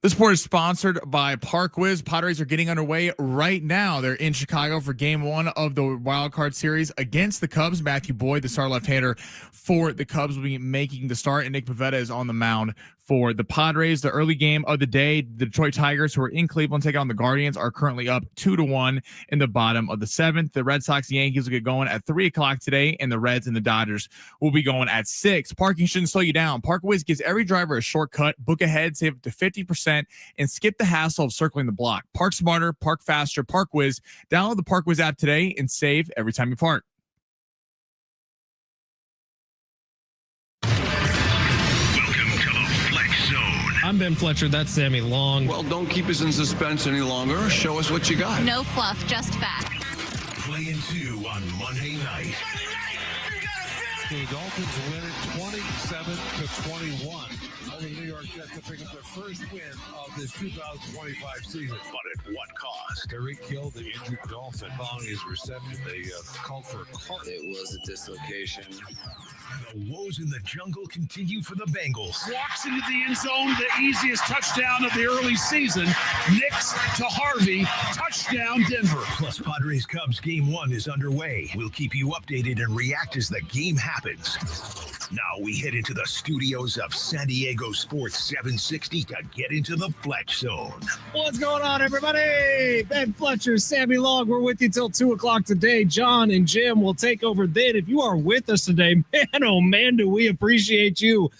This sport is sponsored by Park Wiz. Padres are getting underway right now. They're in Chicago for game one of the wild card series against the Cubs. Matthew Boyd, the star left-hander for the Cubs, will be making the start, and Nick Pivetta is on the mound for the Padres. The early game of the day, the Detroit Tigers, who are in Cleveland, take on the Guardians, are currently up 2-1 in the bottom of the seventh. The Red Sox and Yankees will get going at 3 o'clock today, and the Reds and the Dodgers will be going at 6. Parking shouldn't slow you down. Park Wiz gives every driver a shortcut. Book ahead, save up to 50%, and skip the hassle of circling the block. Park smarter, park faster, Park Wiz. Download the Park Wiz app today and save every time you park. Welcome to the Fletch Zone. I'm Ben Fletcher. That's Sammy Long. Well, don't keep us in suspense any longer. Show us what you got. No fluff, just facts. Playing 2 on Monday night. The Dolphins win it 27-21 over the New York Jets to pick up their first win of this 2025 season. But at what cost? Terry killed the injured Dolphin following his reception. They called for a cart. It was a dislocation. The woes in the jungle continue for the Bengals. Walks into the end zone, the easiest touchdown of the early season. Knicks to Harvey, touchdown Denver. Plus, Padres Cubs game 1 is underway. We'll keep you updated and react as the game happens. Now we head into the studios of San Diego Sports 760 to get into the Fletch Zone. What's going on, everybody? Ben Fletcher, Sammy Long. We're with you till 2 o'clock today. John and Jim will take over then. If you are with us today, man, oh man, do we appreciate you.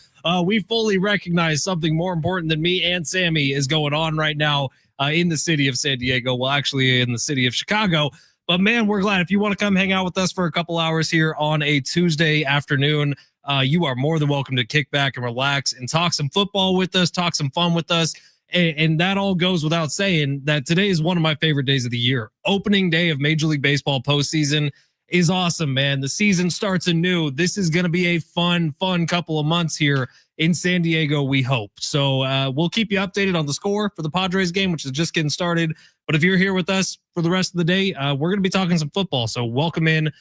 We fully recognize something more important than me and Sammy is going on right now in the city of San Diego. Well, actually in the city of Chicago. But man, we're glad. If you want to come hang out with us for a couple hours here on a Tuesday afternoon, you are more than welcome to kick back and relax and talk some football with us, talk some fun with us. And that all goes without saying that today is one of my favorite days of the year. Opening day of Major League Baseball postseason is awesome, man. The season starts anew. This is going to be a fun couple of months here in San Diego, we hope. So we'll keep you updated on the score for the Padres game, which is just getting started. But if you're here with us for the rest of the day, we're going to be talking some football. So welcome in,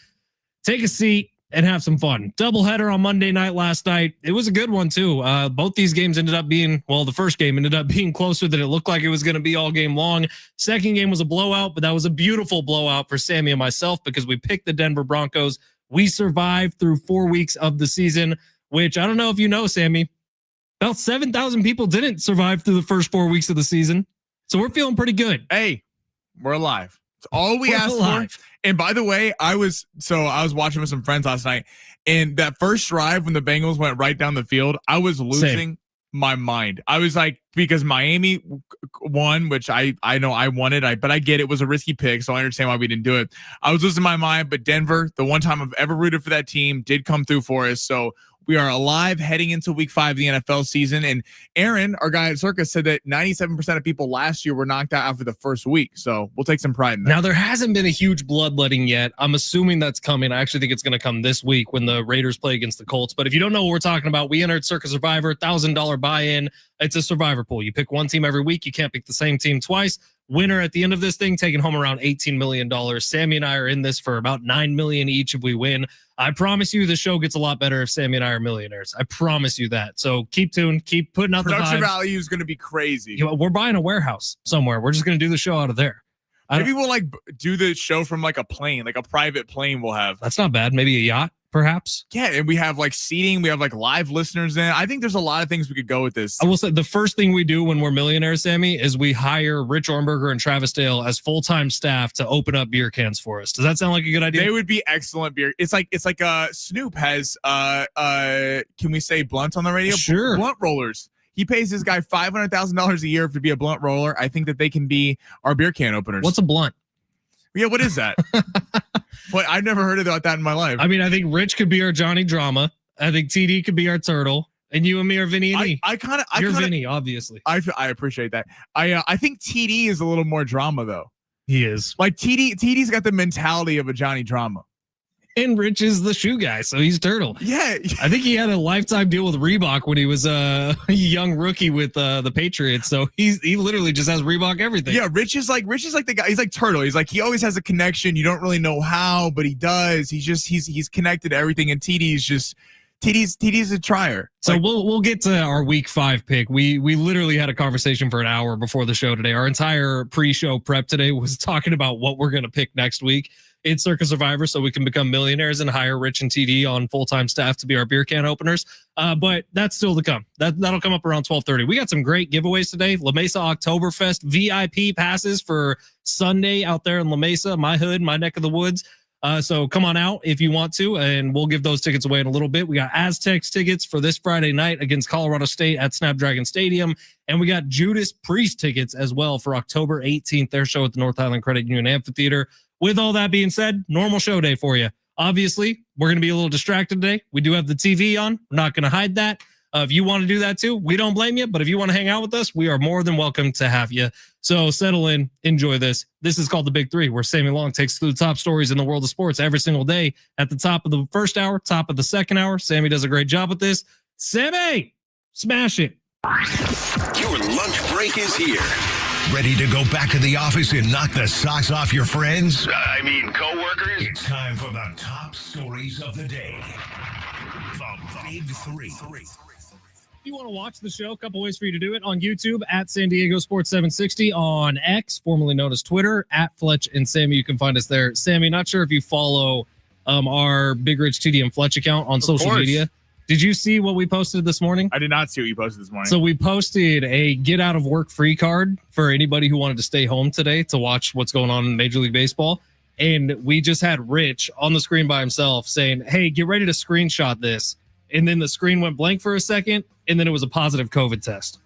take a seat, and have some fun. Doubleheader on Monday night last night. It was a good one, too. Both these games ended up being, well, the first game ended up being closer than it looked like it was going to be all game long. Second game was a blowout, but that was a beautiful blowout for Sammy and myself because we picked the Denver Broncos. We survived through 4 weeks of the season, which I don't know if you know, Sammy, about 7,000 people didn't survive through the first 4 weeks of the season. So we're feeling pretty good. Hey, we're alive. It's all we asked for. And by the way, I was watching with some friends last night, and that first drive when the Bengals went right down the field, I was losing my mind. I was like, because Miami won, which I know I wanted, but I get it was a risky pick, so I understand why we didn't do it. I was losing my mind, but Denver, the one time I've ever rooted for that team, did come through for us. So we are alive heading into week 5 of the NFL season. And Aaron, our guy at Circus, said that 97% of people last year were knocked out after the first week. So we'll take some pride in that. Now, there hasn't been a huge bloodletting yet. I'm assuming that's coming. I actually think it's going to come this week when the Raiders play against the Colts. But if you don't know what we're talking about, we entered Circus Survivor, $1,000 buy-in. It's a survivor pool. You pick one team every week. You can't pick the same team twice. Winner at the end of this thing taking home around $18 million. Sammy and I are in this for about $9 million each if we win. I promise you the show gets a lot better if Sammy and I are millionaires. I promise you that. So keep tuned. Keep putting out the vibes. Production value is going to be crazy. You know, we're buying a warehouse somewhere. We're just going to do the show out of there. Maybe we'll do the show from like a plane, like a private plane we'll have. That's not bad. Maybe a yacht, perhaps. Yeah, and we have like seating. We have like live listeners in. I think there's a lot of things we could go with this. I will say the first thing we do when we're millionaires, Sammy, is we hire Rich Ornberger and Travis Dale as full-time staff to open up beer cans for us. Does that sound like a good idea? They would be excellent beer. It's like Snoop has can we say blunt on the radio? Sure. Blunt rollers. He pays this guy $500,000 a year to be a blunt roller. I think that they can be our beer can openers. What's a blunt? Yeah, what is that? But I've never heard about that in my life. I mean, I think Rich could be our Johnny Drama. I think TD could be our Turtle. And you and me are Vinny and E. You're Vinny, obviously. I appreciate that. I think TD is a little more drama, though. He is. Like TD's got the mentality of a Johnny Drama. And Rich is the shoe guy, so he's Turtle. Yeah. I think he had a lifetime deal with Reebok when he was a young rookie with the Patriots. So he literally just has Reebok everything. Yeah, Rich is like the guy. He's like Turtle. He's like, he always has a connection. You don't really know how, but he does. He's connected to everything. And TD's just TD's a trier. So we'll get to our week 5 pick. We literally had a conversation for an hour before the show today. Our entire pre-show prep today was talking about what we're going to pick next week in Circa Survivor so we can become millionaires and hire Rich and TD on full-time staff to be our beer can openers. But that's still to come. That'll come up around 12:30. We got some great giveaways today. La Mesa Oktoberfest VIP passes for Sunday out there in La Mesa, my hood, my neck of the woods. So come on out if you want to, and we'll give those tickets away in a little bit. We got Aztecs tickets for this Friday night against Colorado State at Snapdragon Stadium, and we got Judas Priest tickets as well for October 18th, their show at the North Island Credit Union Amphitheater. With all that being said, normal show day for you. Obviously, we're going to be a little distracted today. We do have the TV on. We're not going to hide that. If you want to do that too, we don't blame you. But if you want to hang out with us, we are more than welcome to have you. So settle in, enjoy this. This is called The Big Three, where Sammy Long takes through the top stories in the world of sports every single day. At the top of the first hour, top of the second hour, Sammy does a great job with this. Sammy, smash it. Your lunch break is here. Ready to go back to the office and knock the socks off your friends? I mean, coworkers? It's time for the top stories of the day. The Big Three. If you want to watch the show, a couple ways for you to do it. On YouTube, at San Diego Sports 760. On X, formerly known as Twitter, at Fletch and Sammy. You can find us there. Sammy, not sure if you follow our Big Rich TD and Fletch account on social media. Did you see what we posted this morning? I did not see what you posted this morning. So we posted a get out of work free card for anybody who wanted to stay home today to watch what's going on in Major League Baseball. And we just had Rich on the screen by himself saying, hey, get ready to screenshot this. And then the screen went blank for a second, and then it was a positive COVID test.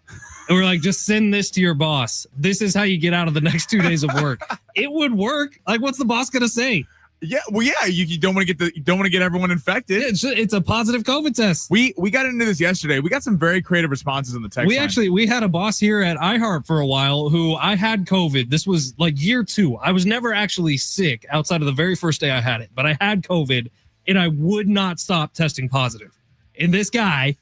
And we're like, just send this to your boss. This is how you get out of the next 2 days of work. It would work. Like, what's the boss gonna say? Yeah, well, yeah, you don't want to get everyone infected. Yeah, it's a positive COVID test. We got into this yesterday. We got some very creative responses on the text line. We had a boss here at iHeart for a while who I had COVID. This was like year 2. I was never actually sick outside of the very first day I had it, but I had COVID and I would not stop testing positive. And this guy,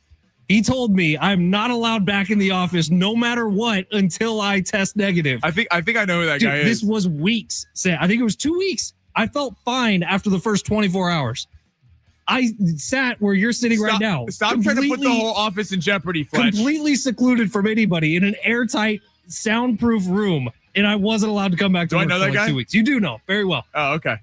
he told me I'm not allowed back in the office no matter what until I test negative. I think I know who that guy is. This was weeks. I think it was 2 weeks. I felt fine after the first 24 hours. I sat where you're sitting right now. Stop trying to put the whole office in jeopardy, Fletch. Completely secluded from anybody in an airtight, soundproof room, and I wasn't allowed to come back to work for like 2 weeks. You do know very well. Oh, okay.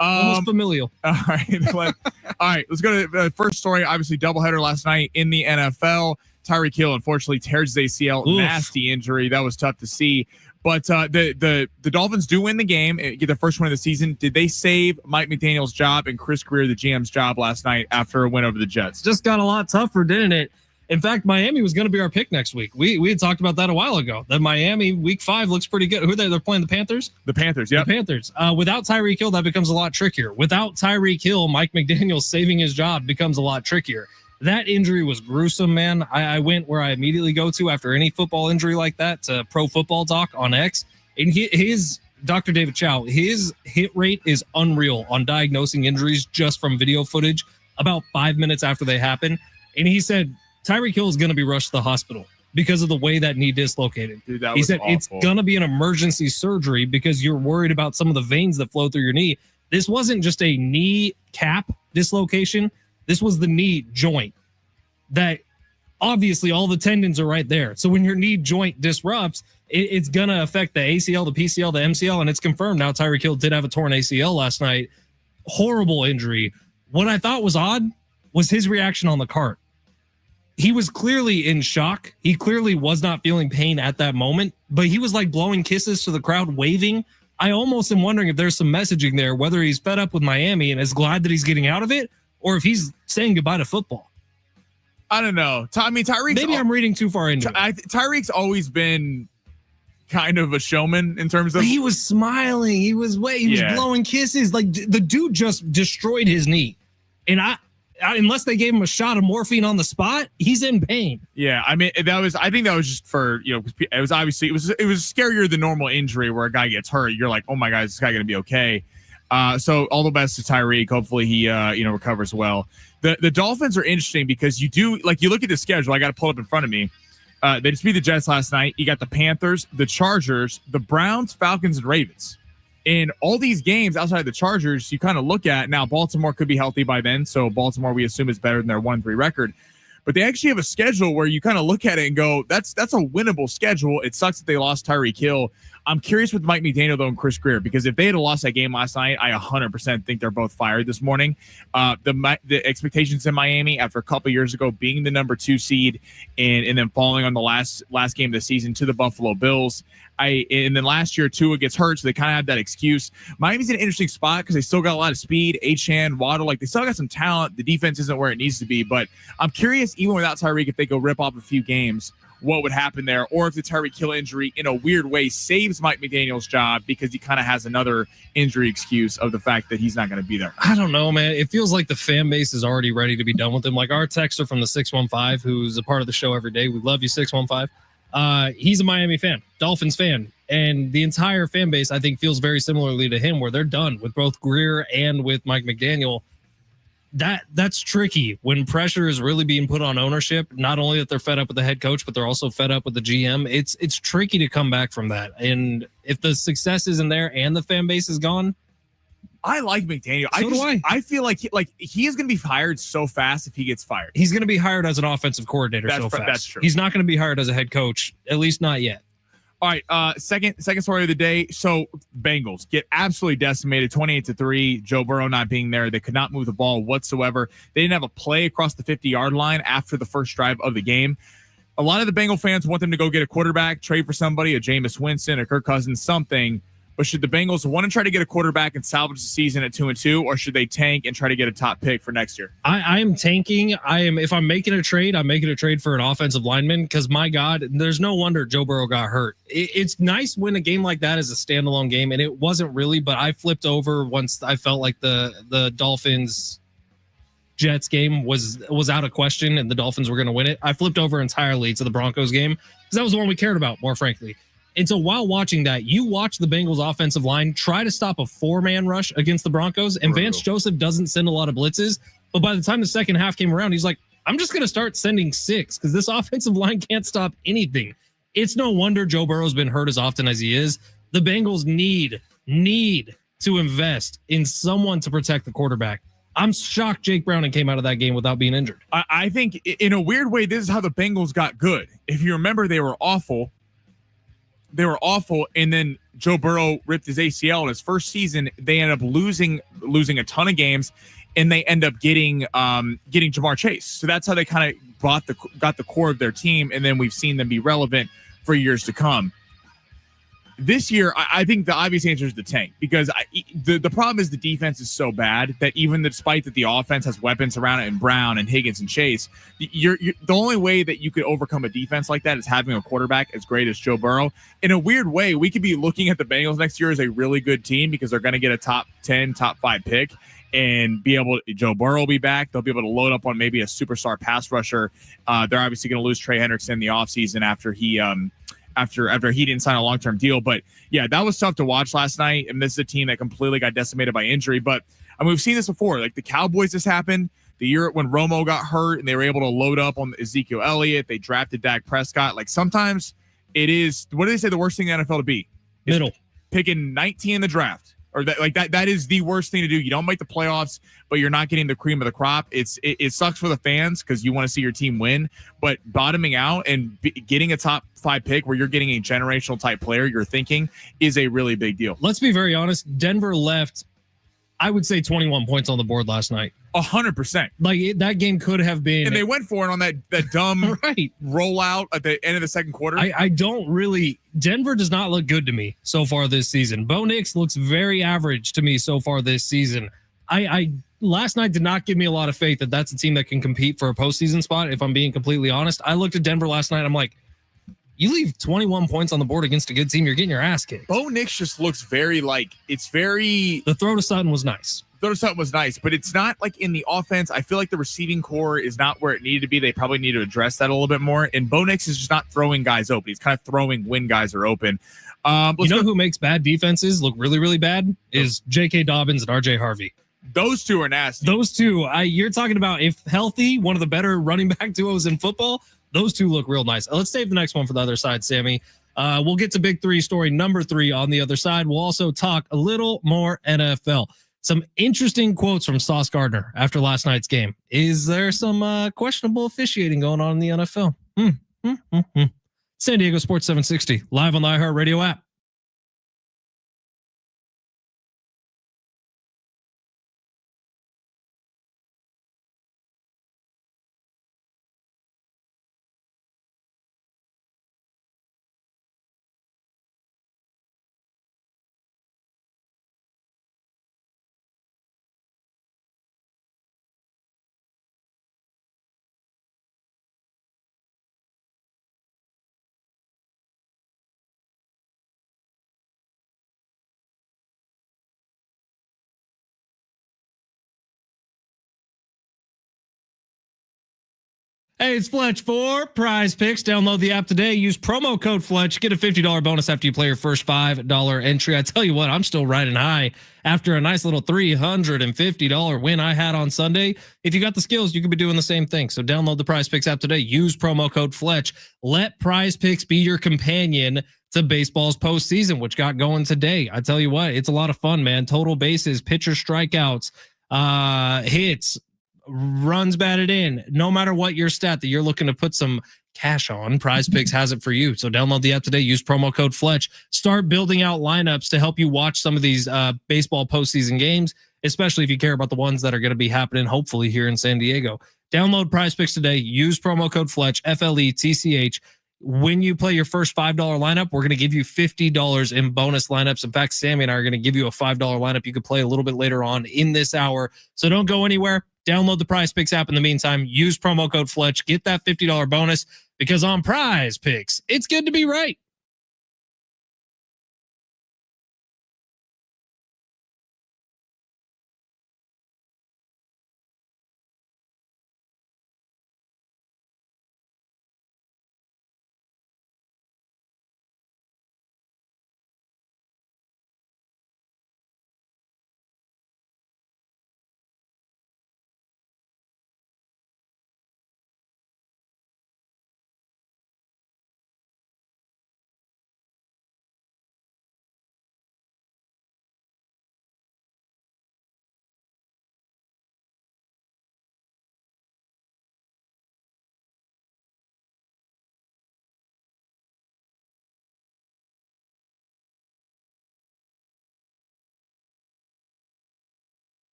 Almost familial. All right. All right. Let's go to the first story. Obviously, doubleheader last night in the NFL. Tyreek Hill unfortunately tears his ACL. Oof. Nasty injury. That was tough to see. But the Dolphins do win the game, get their first win of the season. Did they save Mike McDaniel's job and Chris Greer, the GM's job, last night after a win over the Jets? Just got a lot tougher, didn't it? In fact, Miami was going to be our pick next week. We had talked about that a while ago. That Miami week 5 looks pretty good. Who are they? They're playing the Panthers? The Panthers, yeah. The Panthers. Without Tyreek Hill, that becomes a lot trickier. Without Tyreek Hill, Mike McDaniel saving his job becomes a lot trickier. That injury was gruesome, man. I went where I immediately go to after any football injury like that, to Pro Football Doc on X. And his Dr. David Chow, his hit rate is unreal on diagnosing injuries just from video footage about 5 minutes after they happen. And he said Tyreek Hill is going to be rushed to the hospital because of the way that knee dislocated. Dude, that he was said awful. It's going to be an emergency surgery because you're worried about some of the veins that flow through your knee. This wasn't just a knee cap dislocation. This was the knee joint that obviously all the tendons are right there. So when your knee joint disrupts, it's going to affect the ACL, the PCL, the MCL, and it's confirmed now Tyreek Hill did have a torn ACL last night. Horrible injury. What I thought was odd was his reaction on the cart. He was clearly in shock. He clearly was not feeling pain at that moment, but he was like blowing kisses to the crowd, waving. I almost am wondering if there's some messaging there, whether he's fed up with Miami and is glad that he's getting out of it, or if he's saying goodbye to football. I don't know. Tyreek's maybe I'm reading too far into it. Tyreek's always been kind of a showman in terms of. He was smiling. He was blowing kisses. Like the dude just destroyed his knee, and I unless they gave him a shot of morphine on the spot, he's in pain. Yeah, I mean I think that was just for it was obviously it was scarier than normal injury where a guy gets hurt. You're like, oh my God, is this guy gonna be okay? So all the best to Tyreek. Hopefully he recovers well. The Dolphins are interesting because you look at the schedule. I got to pull it up in front of me. They just beat the Jets last night. You got the Panthers, the Chargers, the Browns, Falcons, and Ravens In all these games outside of the Chargers, you kind of look at now Baltimore could be healthy by then. So Baltimore, we assume, is better than their 1-3 record. But they actually have a schedule where you kind of look at it and go, that's a winnable schedule. It sucks that they lost Tyreek Hill. I'm curious with Mike McDaniel, though, and Chris Greer, because if they had lost that game last night, I 100% think they're both fired this morning. The expectations in Miami after a couple years ago being the number 2 seed and then falling on the last game of the season to the Buffalo Bills. And then last year, Tua gets hurt, so they kind of have that excuse. Miami's in an interesting spot because they still got a lot of speed. Achane, Waddle, like they still got some talent. The defense isn't where it needs to be, but I'm curious, even without Tyreek, if they go rip off a few games, what would happen there, or if the Tyreek Hill injury in a weird way saves Mike McDaniel's job because he kind of has another injury excuse of the fact that he's not going to be there. I don't know, man. It feels like the fan base is already ready to be done with him. Like our texter from the 615, who's a part of the show every day. We love you, 615. He's a Miami fan, Dolphins fan. And the entire fan base, I think, feels very similarly to him, where they're done with both Greer and with Mike McDaniel. That's tricky when pressure is really being put on ownership. Not only that they're fed up with the head coach, but they're also fed up with the GM. It's tricky to come back from that. And if the success isn't there and the fan base is gone, I like McDaniel. I feel like he is going to be fired so fast if he gets fired. He's going to be hired as an offensive coordinator so fast. That's true. He's not going to be hired as a head coach, at least not yet. All right, second story of the day. So Bengals get absolutely decimated, 28-3. Joe Burrow not being there. They could not move the ball whatsoever. They didn't have a play across the 50-yard line after the first drive of the game. A lot of the Bengal fans want them to go get a quarterback, trade for somebody, a Jameis Winston, a Kirk Cousins, something. But should the Bengals want to try to get a quarterback and salvage the season at 2-2, or should they tank and try to get a top pick for next year? I am tanking. If I'm making a trade, I'm making a trade for an offensive lineman because, my God, there's no wonder Joe Burrow got hurt. It's nice when a game like that is a standalone game, and it wasn't really, but I flipped over once I felt like the Dolphins Jets game was out of question and the Dolphins were going to win it. I flipped over entirely to the Broncos game because that was the one we cared about, more frankly. And so while watching that, you watch the Bengals offensive line try to stop a 4-man rush against the Broncos, and Vance Joseph doesn't send a lot of blitzes. But by the time the second half came around, he's like, I'm just going to start sending 6 because this offensive line can't stop anything. It's no wonder Joe Burrow's been hurt as often as he is. The Bengals need to invest in someone to protect the quarterback. I'm shocked Jake Browning came out of that game without being injured. I think in a weird way, this is how the Bengals got good. If you remember, they were awful. And then Joe Burrow ripped his ACL in his first season. They end up losing a ton of games, and they end up getting Jamar Chase. So that's how they kind of got the core of their team, and then we've seen them be relevant for years to come. This year, I think the obvious answer is the tank, because the problem is the defense is so bad that even despite that the offense has weapons around it and Brown and Higgins and Chase, you're the only way that you could overcome a defense like that is having a quarterback as great as Joe Burrow. In a weird way, we could be looking at the Bengals next year as a really good team because they're going to get a top 10, top 5 pick and Joe Burrow will be back. They'll be able to load up on maybe a superstar pass rusher. They're obviously going to lose Trey Hendrickson in the offseason after he didn't sign a long-term deal. But yeah, that was tough to watch last night. And this is a team that completely got decimated by injury. But I mean, we've seen this before. Like the Cowboys, this happened the year when Romo got hurt and they were able to load up on Ezekiel Elliott. They drafted Dak Prescott. Like sometimes it is, what do they say the worst thing in the NFL to be? Middle. Picking 19 in the draft. Or that is the worst thing to do. You don't make the playoffs, but you're not getting the cream of the crop. It sucks for the fans because you want to see your team win. But bottoming out and getting a top 5 pick where you're getting a generational type player, you're thinking is a really big deal. Let's be very honest. Denver left, I would say, 21 points on the board last night. 100%. Like that game could have been, and they went for it on that dumb right rollout at the end of the second quarter. I don't really. Denver does not look good to me so far this season. Bo Nix looks very average to me so far this season. I last night did not give me a lot of faith that that's a team that can compete for a postseason spot. If I'm being completely honest, I looked at Denver last night. I'm like, you leave 21 points on the board against a good team, you're getting your ass kicked. Bo Nix just looks very The throw to Sutton was nice. But it's not like in the offense. I feel like the receiving core is not where it needed to be. They probably need to address that a little bit more. And Bo Nix is just not throwing guys open. He's kind of throwing when guys are open. Who makes bad defenses look really, really bad is J.K. Dobbins and R.J. Harvey. Those two are nasty. Those two, you're talking about, if healthy, one of the better running back duos in football. Those two look real nice. Let's save the next one for the other side, Sammy. We'll get to big three story number 3 on the other side. We'll also talk a little more NFL. Some interesting quotes from Sauce Gardner after last night's game. Is there some questionable officiating going on in the NFL? San Diego Sports 760, live on the iHeartRadio app. Hey, it's Fletch for Prize Picks. Download the app today. Use promo code Fletch. Get a $50 bonus after you play your first $5 entry. I tell you what, I'm still riding high after a nice little $350 win I had on Sunday. If you got the skills, you could be doing the same thing. So download the Prize Picks app today. Use promo code Fletch. Let Prize Picks be your companion to baseball's postseason, which got going today. I tell you what, it's a lot of fun, man. Total bases, pitcher strikeouts, hits, runs batted in. No matter what your stat that you're looking to put some cash on, Prize Picks has it for you. So download the app today. Use promo code Fletch. Start building out lineups to help you watch some of these baseball postseason games, especially if you care about the ones that are going to be happening hopefully here in San Diego. Download Prize Picks today. Use promo code Fletch, FLETCH. When you play your first $5 lineup, we're going to give you $50 in bonus lineups. In fact, Sammy and I are going to give you a $5 lineup you can play a little bit later on in this hour. So don't go anywhere. Download the Prize Picks app in the meantime. Use promo code Fletch. Get that $50 bonus, because on Prize Picks, it's good to be right.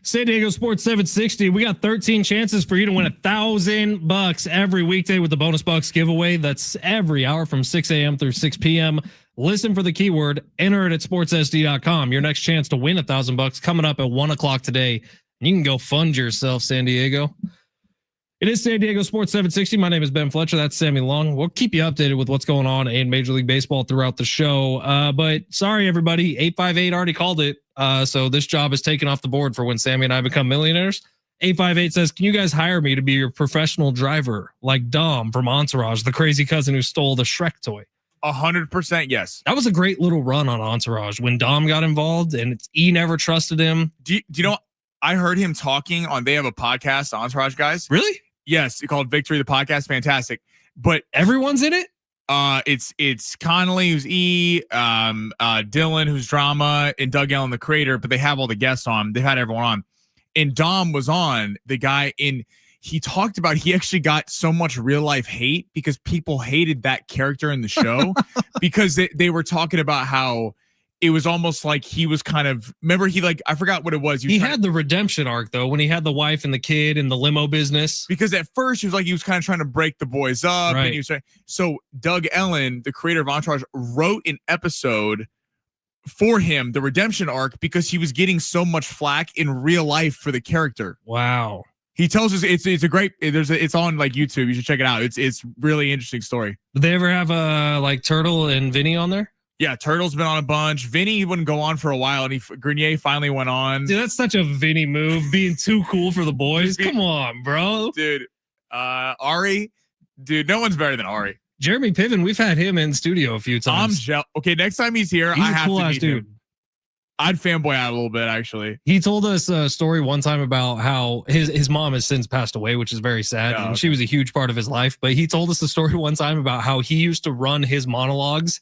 San Diego Sports 760. We got 13 chances for you to win $1,000 every weekday with the Bonus Bucks giveaway. That's every hour from 6 a.m. through 6 p.m. Listen for the keyword, enter it at sportsSD.com. Your next chance to win $1,000 coming up at 1 o'clock today. You can go fund yourself, San Diego. It is San Diego Sports 760. My name is Ben Fletcher. That's Sammy Long. We'll keep you updated with what's going on in Major League Baseball throughout the show. But sorry, everybody. 858 already called it. So this job is taken off the board for when Sammy and I become millionaires. 858 says, can you guys hire me to be your professional driver like Dom from Entourage, the crazy cousin who stole the Shrek toy? 100% yes. That was a great little run on Entourage when Dom got involved and E never trusted him. Do you know, I heard him talking on, they have a podcast, Entourage guys. Really? Yes. It's called Victory, the podcast. Fantastic. But everyone's in it? It's Connolly, who's E, Dylan, who's drama, and Doug Allen, the creator, but they have all the guests on. They've had everyone on. And Dom was on, the guy he talked about, he actually got so much real life hate because people hated that character in the show because they were talking about how it was almost like he was kind of, remember I forgot what it was. He had the redemption arc though, when he had the wife and the kid and the limo business. Because at first he was kind of trying to break the boys up. Right. And he was trying, so Doug Allen, the creator of Entourage, wrote an episode for him, the redemption arc, because he was getting so much flack in real life for the character. Wow. He tells us it's a great, it's on like YouTube. You should check it out. It's really interesting story. Did they ever have like Turtle and Vinny on there? Yeah, Turtle's been on a bunch. Vinny wouldn't go on for a while, and Grenier finally went on. Dude, that's such a Vinny move, being too cool for the boys. Come on, bro. Dude, Ari, dude, no one's better than Ari. Jeremy Piven, we've had him in studio a few times. Okay, next time he's here, He's I a have cool to ass meet dude. him. I'd fanboy out a little bit, actually. He told us a story one time about how his mom has since passed away, which is very sad. Oh, okay. And she was a huge part of his life. But he told us a story one time about how he used to run his monologues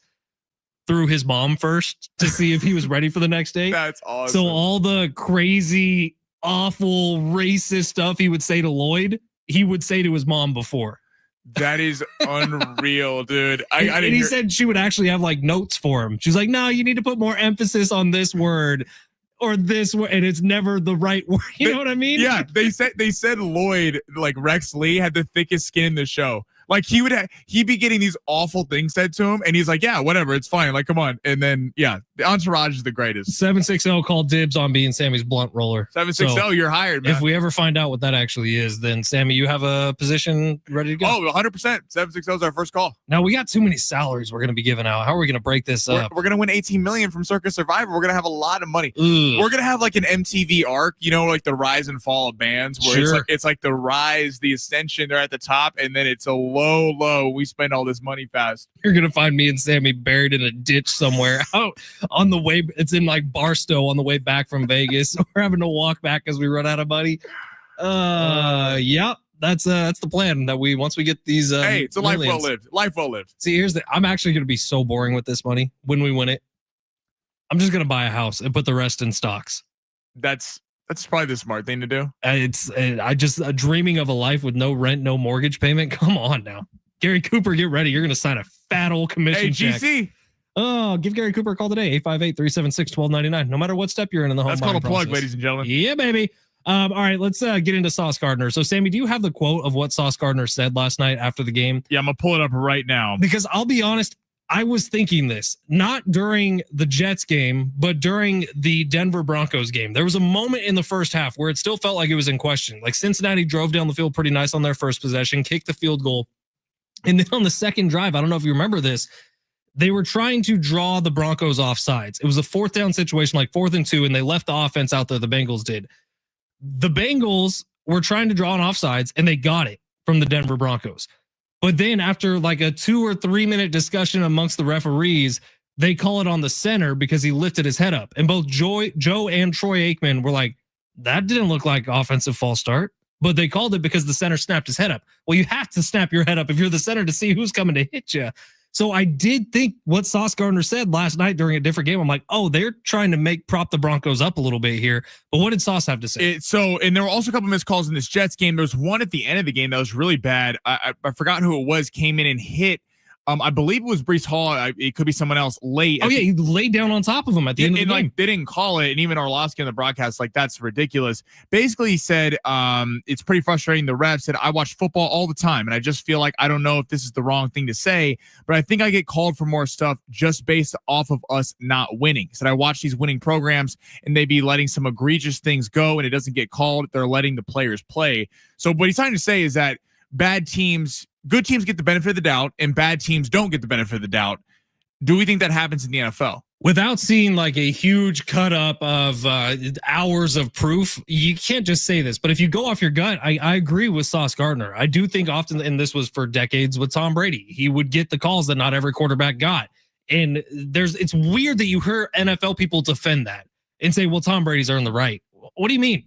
through his mom first to see if he was ready for the next day. That's awesome. So all the crazy, awful, racist stuff he would say to Lloyd, he would say to his mom before. That is unreal, dude. And he said she would actually have like notes for him. She's like, no, you need to put more emphasis on this word or this word. And it's never the right word. You know what I mean? Yeah, they said Lloyd, like Rex Lee, had the thickest skin in the show. Like he'd be getting these awful things said to him, and he's like, yeah, whatever, it's fine. Like, come on. And then the Entourage is the greatest. 760 called dibs on being Sammy's blunt roller. 760, you're hired, man. If we ever find out what that actually is, then Sammy, you have a position ready to go. Oh, 100%. 760 is our first call. Now we got too many salaries we're going to be giving out. How are we going to break this up? We're going to win $18 million from Circus Survivor. We're going to have a lot of money. Ugh. We're going to have like an MTV arc, like the rise and fall of bands where it's like the rise, the ascension, they're at the top, and then it's a low. We spend all this money fast. You're going to find me and Sammy buried in a ditch somewhere out on the way. It's in like Barstow on the way back from Vegas. We're having to walk back as we run out of money. Yep. That's the plan that once we get these, hey, it's a life millions. well lived. See, I'm actually going to be so boring with this money when we win it. I'm just going to buy a house and put the rest in stocks. That's probably the smart thing to do. I just dreaming of a life with no rent, no mortgage payment. Come on now. Gary Cooper, get ready. You're going to sign a fat old commission check. GC. Oh, give Gary Cooper a call today. 858-376-1299. No matter what step you're in the home That's called a buying plug, process. ladies and gentlemen. Yeah, baby. All right, let's get into Sauce Gardner. So, Sammy, do you have the quote of what Sauce Gardner said last night after the game? Yeah, I'm going to pull it up right now. Because I'll be honest, I was thinking this, not during the Jets game, but during the Denver Broncos game. There was a moment in the first half where it still felt like it was in question. Like Cincinnati drove down the field pretty nice on their first possession, kicked the field goal. And then on the second drive, I don't know if you remember this, they were trying to draw the Broncos off sides. It was a fourth down situation, like 4th and 2, and they left the offense out there. The Bengals did. The Bengals were trying to draw an offsides, and they got it from the Denver Broncos. But then after like a 2 or 3 minute discussion amongst the referees, they call it on the center because he lifted his head up. And both Joe and Troy Aikman were like, that didn't look like offensive false start. But they called it because the center snapped his head up. Well, you have to snap your head up if you're the center to see who's coming to hit you. So I did think what Sauce Gardner said last night during a different game. I'm like, oh, they're trying to prop the Broncos up a little bit here. But what did Sauce have to say? And there were also a couple missed calls in this Jets game. There was one at the end of the game that was really bad. I forgot who it was, came in and hit I believe it was Brees Hall. It could be someone else late. Oh yeah, he laid down on top of him at the end of the game. Like, they didn't call it, and even Orlovsky on the broadcast, like, that's ridiculous. Basically, he said, it's pretty frustrating. The ref said, I watch football all the time, and I just feel like I don't know if this is the wrong thing to say, but I think I get called for more stuff just based off of us not winning. He said, I watch these winning programs, and they be letting some egregious things go, and it doesn't get called. They're letting the players play. So what he's trying to say is that good teams get the benefit of the doubt, and bad teams don't get the benefit of the doubt. Do we think that happens in the NFL? Without seeing like a huge cut up of hours of proof, you can't just say this. But if you go off your gut, I agree with Sauce Gardner. I do think often, and this was for decades with Tom Brady, he would get the calls that not every quarterback got. And it's weird that you hear NFL people defend that and say, well, Tom Brady's earned the right. What do you mean?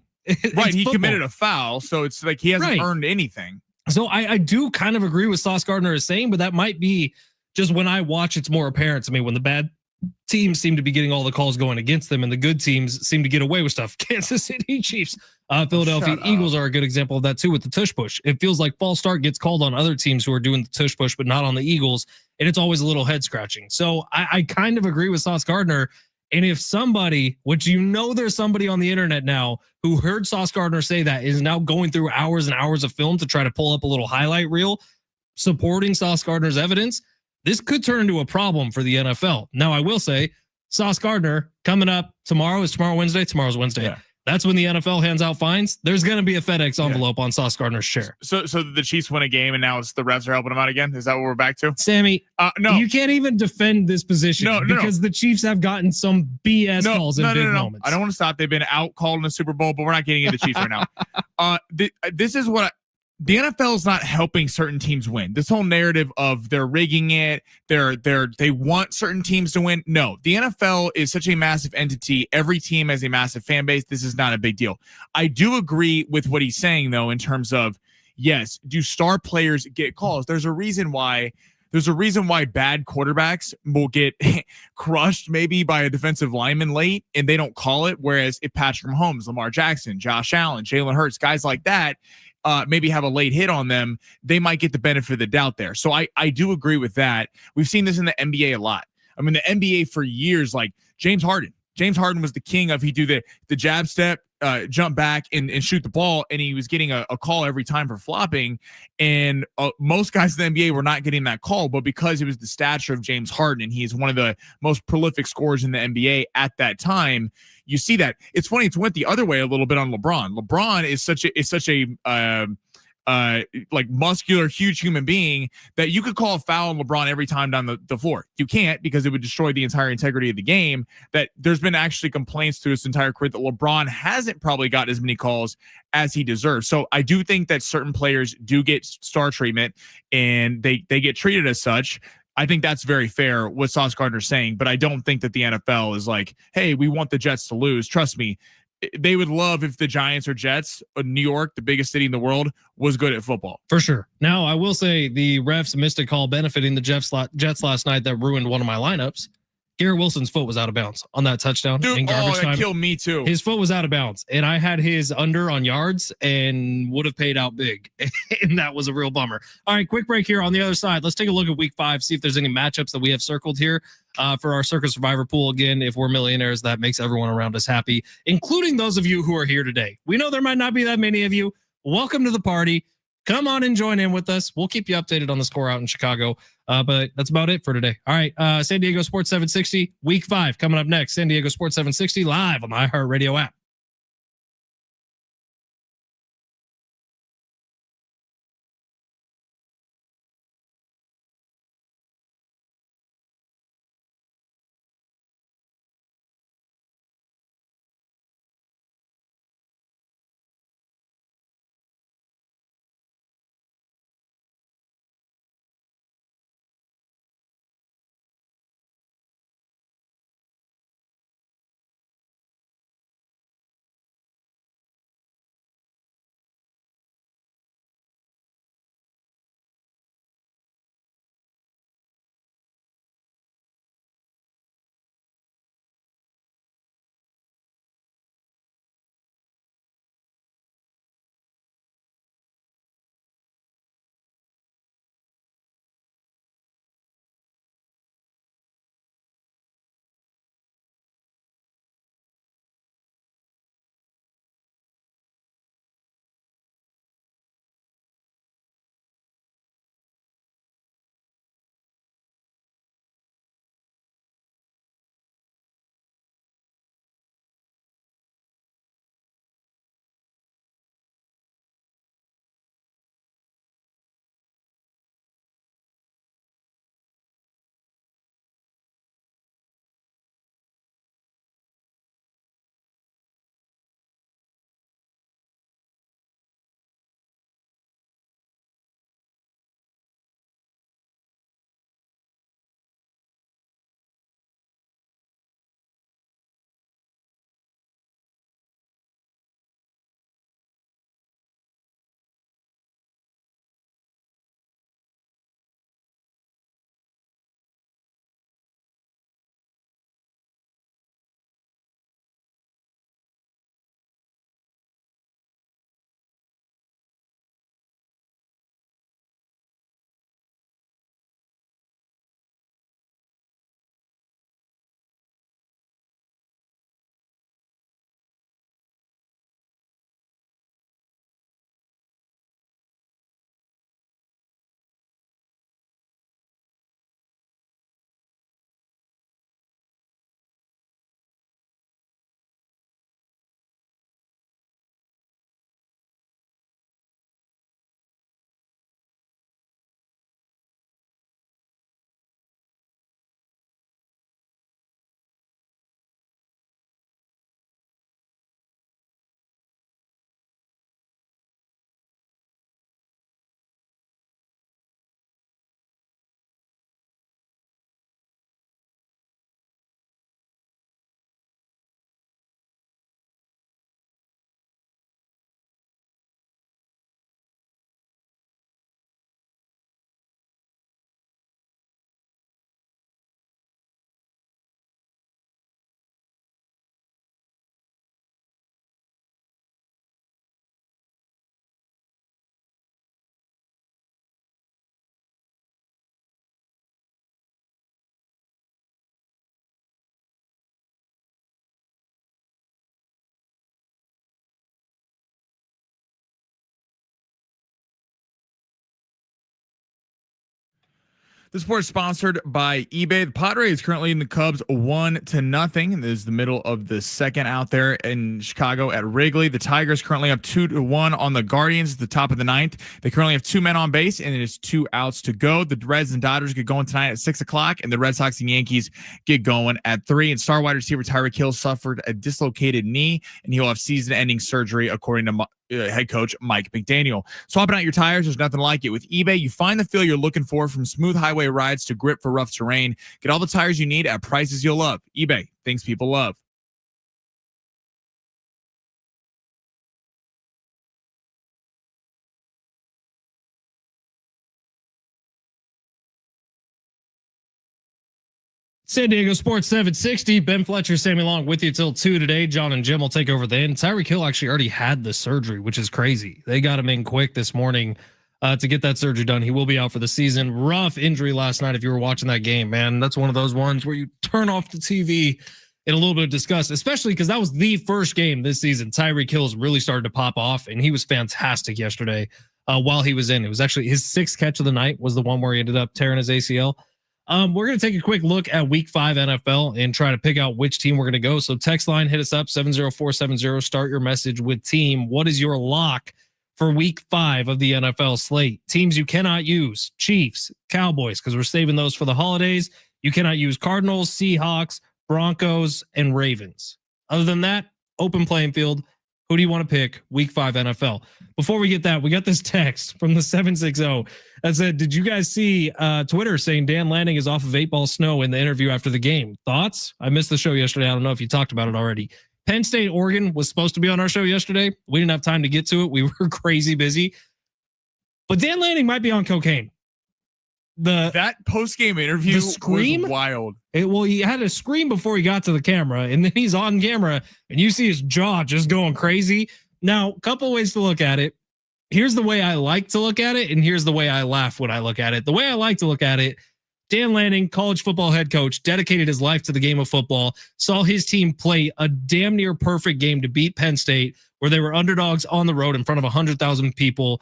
Right, he committed a foul, so it's like he hasn't earned anything. So I do kind of agree with Sauce Gardner is saying, but that might be just when I watch, it's more apparent to me when the bad teams seem to be getting all the calls going against them and the good teams seem to get away with stuff. Kansas City Chiefs, Philadelphia Eagles are a good example of that too with the tush push. It feels like false start gets called on other teams who are doing the tush push, but not on the Eagles. And it's always a little head scratching. So I kind of agree with Sauce Gardner. And if somebody, which there's somebody on the internet now who heard Sauce Gardner say that, is now going through hours and hours of film to try to pull up a little highlight reel supporting Sauce Gardner's evidence, this could turn into a problem for the NFL. Now, I will say, Sauce Gardner coming up tomorrow. Is tomorrow Wednesday? Tomorrow's Wednesday. Yeah. That's when the NFL hands out fines. There's going to be a FedEx envelope on Sauce Gardner's chair. So the Chiefs win a game, and now it's the refs are helping them out again. Is that what we're back to? Sammy, no, you can't even defend this position because the Chiefs have gotten some BS calls in big moments. I don't want to stop. They've been out called in the Super Bowl, but we're not getting into the Chiefs right now. This is what the NFL is not helping certain teams win. This whole narrative of they're rigging it, they want certain teams to win. No, the NFL is such a massive entity. Every team has a massive fan base. This is not a big deal. I do agree with what he's saying though, in terms of, yes, do star players get calls? There's a reason why bad quarterbacks will get crushed maybe by a defensive lineman late and they don't call it. Whereas if Patrick Mahomes, Lamar Jackson, Josh Allen, Jalen Hurts, guys like that, maybe have a late hit on them, they might get the benefit of the doubt there. So I do agree with that. We've seen this in the NBA a lot. I mean, the NBA for years, like James Harden was the king of, he'd do the jab step, jump back and shoot the ball, and he was getting a call every time for flopping. And most guys in the NBA were not getting that call, but because it was the stature of James Harden, and he is one of the most prolific scorers in the NBA at that time, you see that. It's funny, it's went the other way a little bit on LeBron. LeBron is such a like muscular, huge human being that you could call a foul on LeBron every time down the floor. You can't, because it would destroy the entire integrity of the game. That there's been actually complaints through his entire career that LeBron hasn't probably got as many calls as he deserves. So I do think that certain players do get star treatment and they get treated as such. I think that's very fair what Sauce Gardner's saying, but I don't think that the NFL is like, hey, we want the Jets to lose. Trust me, they would love if the Giants or Jets, New York, the biggest city in the world, was good at football. For sure. Now, I will say the refs missed a call benefiting the Jets last night that ruined one of my lineups. Garrett Wilson's foot was out of bounds on that touchdown. Dude, in garbage time. That killed me too. His foot was out of bounds, and I had his under on yards and would have paid out big. And that was a real bummer. All right, quick break here on the other side. Let's take a look at week 5, see if there's any matchups that we have circled here for our Circa Survivor pool. Again, if we're millionaires, that makes everyone around us happy, including those of you who are here today. We know there might not be that many of you. Welcome to the party. Come on and join in with us. We'll keep you updated on the score out in Chicago. But that's about it for today. All right. San Diego Sports 760, week 5 coming up next. San Diego Sports 760 live on the iHeartRadio app. This sport is sponsored by eBay. The Padres is currently in the Cubs 1-0. This is the middle of the second out there in Chicago at Wrigley. The Tigers currently up 2-1 on the Guardians at the top of the ninth. They currently have 2 men on base and there's 2 outs to go. The Reds and Dodgers get going tonight at 6 o'clock, and the Red Sox and Yankees get going at 3. And star wide receiver Tyreek Hill suffered a dislocated knee, and he'll have season-ending surgery, according to head coach Mike McDaniel. Swapping out your tires, there's nothing like it. With eBay, you find the feel you're looking for, from smooth highway rides to grip for rough terrain. Get all the tires you need at prices you'll love. eBay, things people love. San Diego Sports 760. Ben Fletcher, Sammy Long with you till 2 today. John and Jim will take over then. Tyreek Hill actually already had the surgery, which is crazy. They got him in quick this morning to get that surgery done. He will be out for the season. Rough injury last night if you were watching that game, man. That's one of those ones where you turn off the TV in a little bit of disgust, especially because that was the first game this season. Tyreek Hill's really started to pop off, and he was fantastic yesterday while he was in. It was actually his 6th catch of the night was the one where he ended up tearing his ACL. We're going to take a quick look at week 5 NFL and try to pick out which team we're going to go. So text line, hit us up 70470. Start your message with team. What is your lock for week 5 of the NFL slate? Teams you cannot use: Chiefs, Cowboys, because we're saving those for the holidays. You cannot use Cardinals, Seahawks, Broncos, and Ravens. Other than that, open playing field. Who do you want to pick week 5 NFL? Before we get that, we got this text from the 760 that said, did you guys see Twitter saying Dan Lanning is off of 8-ball snow in the interview after the game? Thoughts? I missed the show yesterday. I don't know if you talked about it already. Penn State, Oregon was supposed to be on our show yesterday. We didn't have time to get to it. We were crazy busy. But Dan Lanning might be on cocaine. That post-game interview was wild. Well, he had to scream before he got to the camera, and then he's on camera, and you see his jaw just going crazy. Now, a couple ways to look at it. Here's the way I like to look at it, and here's the way I laugh when I look at it. The way I like to look at it, Dan Lanning, college football head coach, dedicated his life to the game of football, saw his team play a damn near perfect game to beat Penn State, where they were underdogs on the road in front of 100,000 people.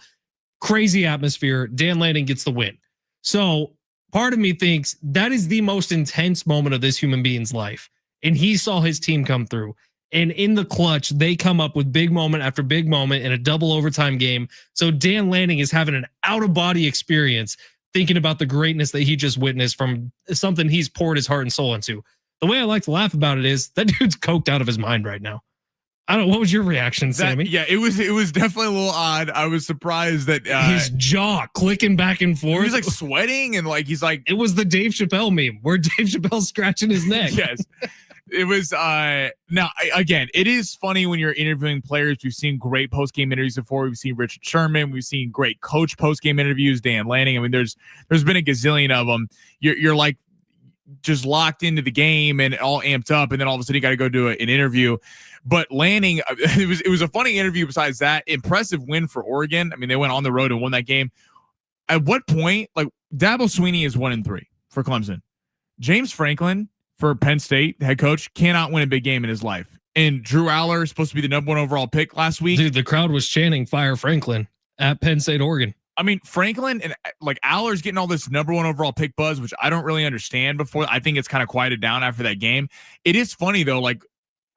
Crazy atmosphere. Dan Lanning gets the win. So part of me thinks that is the most intense moment of this human being's life. And he saw his team come through. And in the clutch, they come up with big moment after big moment in a double overtime game. So Dan Lanning is having an out-of-body experience thinking about the greatness that he just witnessed from something he's poured his heart and soul into. The way I like to laugh about it is that dude's coked out of his mind right now. I don't know. What was your reaction, Sammy? Yeah, it was definitely a little odd. I was surprised that his jaw clicking back and forth. He was like sweating and like he's like, it was the Dave Chappelle meme where Dave Chappelle's scratching his neck. Yes. It was now again, it is funny when you're interviewing players. We've seen great post-game interviews before. We've seen Richard Sherman. We've seen great coach post-game interviews, Dan Lanning. I mean, there's been a gazillion of them. You're like just locked into the game and all amped up, and then all of a sudden you got to go do an interview. But Lanning, it was a funny interview. Besides that, impressive win for Oregon. I mean, they went on the road and won that game. At what point, like Dabo Swinney is 1-3 for Clemson. James Franklin for Penn State, head coach, cannot win a big game in his life. And Drew Aller is supposed to be the number 1 overall pick last week. Dude, the crowd was chanting "Fire Franklin" at Penn State, Oregon. I mean, Franklin and like Aller's getting all this number 1 overall pick buzz, which I don't really understand before. I think it's kind of quieted down after that game. It is funny though, like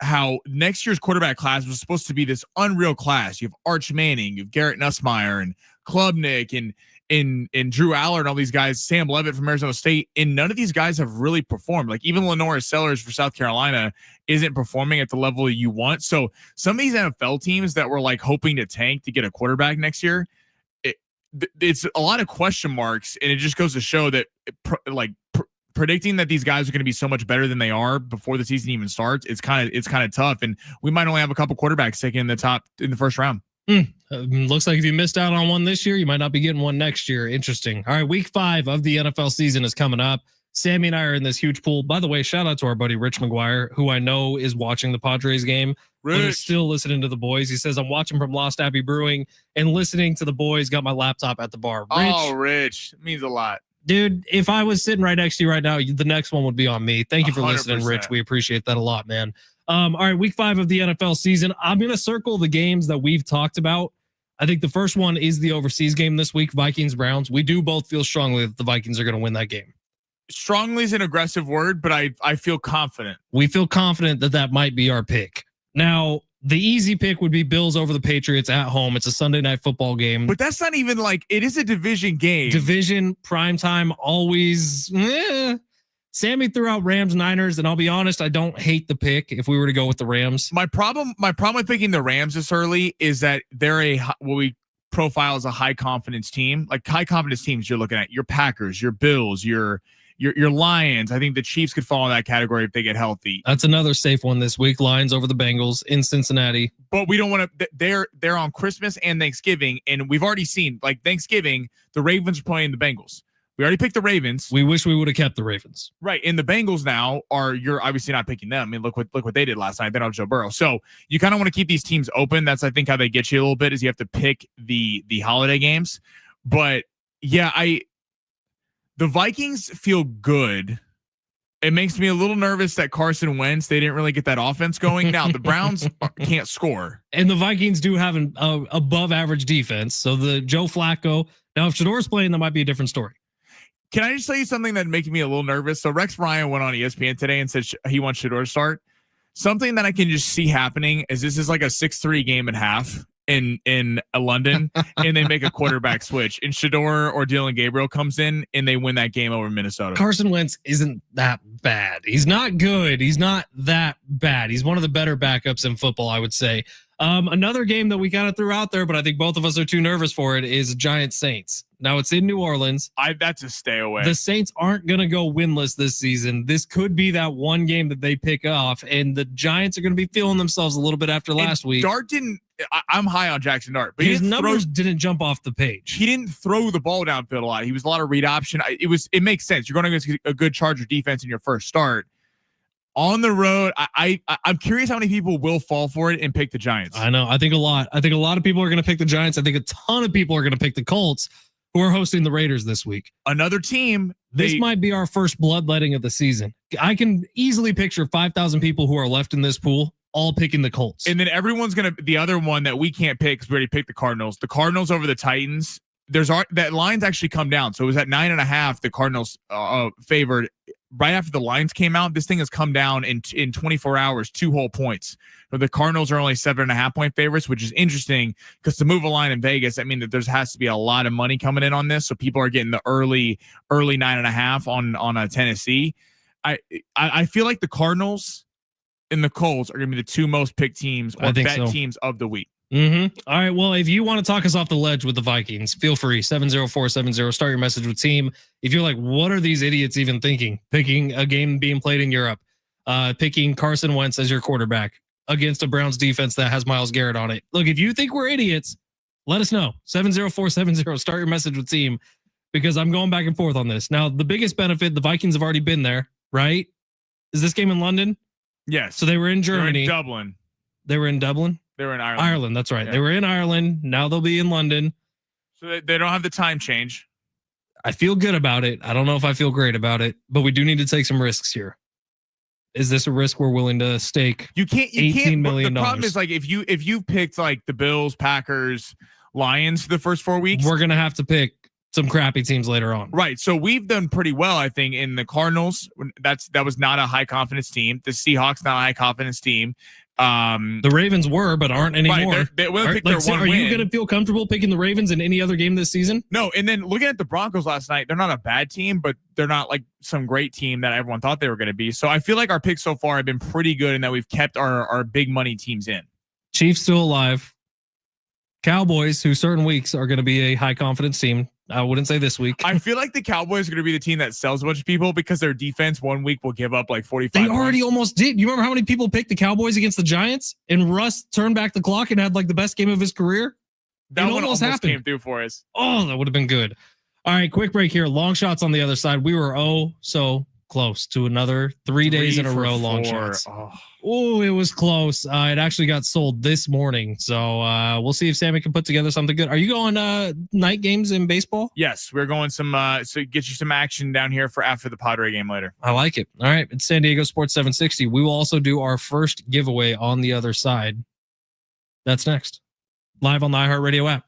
how next year's quarterback class was supposed to be this unreal class. You have Arch Manning, you have Garrett Nussmeier and Klubnik and Drew Aller and all these guys, Sam Levitt from Arizona State, and none of these guys have really performed. Like even Lenora Sellers for South Carolina isn't performing at the level you want. So some of these NFL teams that were like hoping to tank to get a quarterback next year, it's a lot of question marks, and it just goes to show that predicting that these guys are going to be so much better than they are before the season even starts, it's kind of tough. And we might only have a couple quarterbacks taken in the first round. Looks like if you missed out on one this year, you might not be getting one next year. Interesting. All right, week 5 of the NFL season is coming up. Sammy and I are in this huge pool. By the way, shout out to our buddy Rich McGuire, who I know is watching the Padres game. He's still listening to the boys. He says, I'm watching from Lost Abbey Brewing and listening to the boys. Got my laptop at the bar. Rich. It means a lot. Dude, if I was sitting right next to you right now, the next one would be on me. Thank you for 100%. Listening, Rich. We appreciate that a lot, man. All right, week 5 of the NFL season. I'm going to circle the games that we've talked about I think the first one is the overseas game this week, Vikings-Browns. We do both feel strongly that the Vikings are going to win that game. Strongly is an aggressive word, but I feel confident. We feel confident that might be our pick. Now, the easy pick would be Bills over the Patriots at home. It's a Sunday night football game. But that's not even like, it is a division game. Division, primetime, always. Sammy threw out Rams, Niners, and I'll be honest, I don't hate the pick if we were to go with the Rams. My problem with picking the Rams this early is that they're what we profile as a high confidence team. Like high confidence teams, you're looking at your Packers, your Bills, your Lions. I think the Chiefs could fall in that category if they get healthy. That's another safe one this week. Lions over the Bengals in Cincinnati. But we don't want to. They're on Christmas and Thanksgiving, and we've already seen like Thanksgiving, the Ravens are playing the Bengals. We already picked the Ravens. We wish we would have kept the Ravens. Right. And the Bengals now you're obviously not picking them. I mean, look what they did last night. They don't have Joe Burrow. So you kind of want to keep these teams open. That's, I think, how they get you a little bit is you have to pick the holiday games. But yeah, the Vikings feel good. It makes me a little nervous that Carson Wentz, they didn't really get that offense going. Now the Browns can't score. And the Vikings do have an above average defense. So the Joe Flacco, now if Shador's playing, that might be a different story. Can I just tell you something that making me a little nervous? So Rex Ryan went on ESPN today and said he wants Shador to start. Something that I can just see happening is this is like a 6-3 game at half in London, and they make a quarterback switch, and Shador or Dylan Gabriel comes in, and they win that game over Minnesota. Carson Wentz isn't that bad. He's not good. He's not that bad. He's one of the better backups in football, I would say. Another game that we kind of threw out there, but I think both of us are too nervous for it, is Giants Saints. Now it's in New Orleans. That's a stay away. The Saints aren't going to go winless this season. This could be that one game that they pick off, and the Giants are going to be feeling themselves a little bit after last week. Dart didn't. I'm high on Jackson Dart, but his numbers didn't jump off the page. He didn't throw the ball downfield a lot. He was a lot of read option. It makes sense. You're going to get a good Charger defense in your first start. On the road, I'm curious how many people will fall for it and pick the Giants. I know. I think a lot of people are going to pick the Giants. I think a ton of people are going to pick the Colts, who are hosting the Raiders this week. Another team. This might be our first bloodletting of the season. I can easily picture 5,000 people who are left in this pool all picking the Colts. And then everyone's going to, the other one that we can't pick because we already picked the Cardinals. The Cardinals over the Titans. That line's actually come down. So it was at 9.5. The Cardinals favored. Right after the lines came out, this thing has come down in 24 hours, 2 whole points. But the Cardinals are only 7.5 point favorites, which is interesting because to move a line in Vegas, I mean that there has to be a lot of money coming in on this. So people are getting the early 9.5 on a Tennessee. I feel like the Cardinals and the Colts are going to be the 2 most picked teams or bet teams of the week. Mm-hmm. All right. Well, if you want to talk us off the ledge with the Vikings, feel free. 70470. Start your message with team. If you're like, what are these idiots even thinking? Picking a game being played in Europe, picking Carson Wentz as your quarterback against a Browns defense that has Myles Garrett on it. Look, if you think we're idiots, let us know. 70470. Start your message with team because I'm going back and forth on this. Now, the biggest benefit, the Vikings have already been there, right? Is this game in London? Yes. So they were in Germany. They were in Dublin. They were in Dublin? They were in Ireland. Ireland, that's right. Yeah. They were in Ireland. Now they'll be in London. So they don't have the time change. I feel good about it. I don't know if I feel great about it, but we do need to take some risks here. Is this a risk we're willing to stake? You can't. $18 million. The problem is like if you picked like the Bills, Packers, Lions for the first 4 weeks, we're gonna have to pick some crappy teams later on. Right. So we've done pretty well, I think, in the Cardinals. That was not a high confidence team. The Seahawks not a high confidence team. The Ravens were, but aren't anymore. Right, they will pick their one are win. you going to feel comfortable picking the Ravens in any other game this season? No. And then looking at the Broncos last night, they're not a bad team, but they're not like some great team that everyone thought they were going to be. So I feel like our picks so far have been pretty good in that we've kept our big money teams in. Chiefs still alive. Cowboys, who certain weeks are going to be a high confidence team. I wouldn't say this week. I feel like the Cowboys are going to be the team that sells a bunch of people because their defense 1 week will give up like 45 They already points. almost did. You remember how many people picked the Cowboys against the Giants and Russ turned back the clock and had like the best game of his career? That one almost happened. Came through for us. Oh, that would have been good. All right, quick break here. Long shots on the other side. We were so close to another 3 days in a row. Long shots. Oh, it was close. It actually got sold this morning. So we'll see if Sammy can put together something good. Are you going night games in baseball? Yes, we're going some so get you some action down here for after the Padre game later. I like it. All right. It's San Diego Sports 760. We will also do our first giveaway on the other side. That's next. Live on the iHeartRadio app.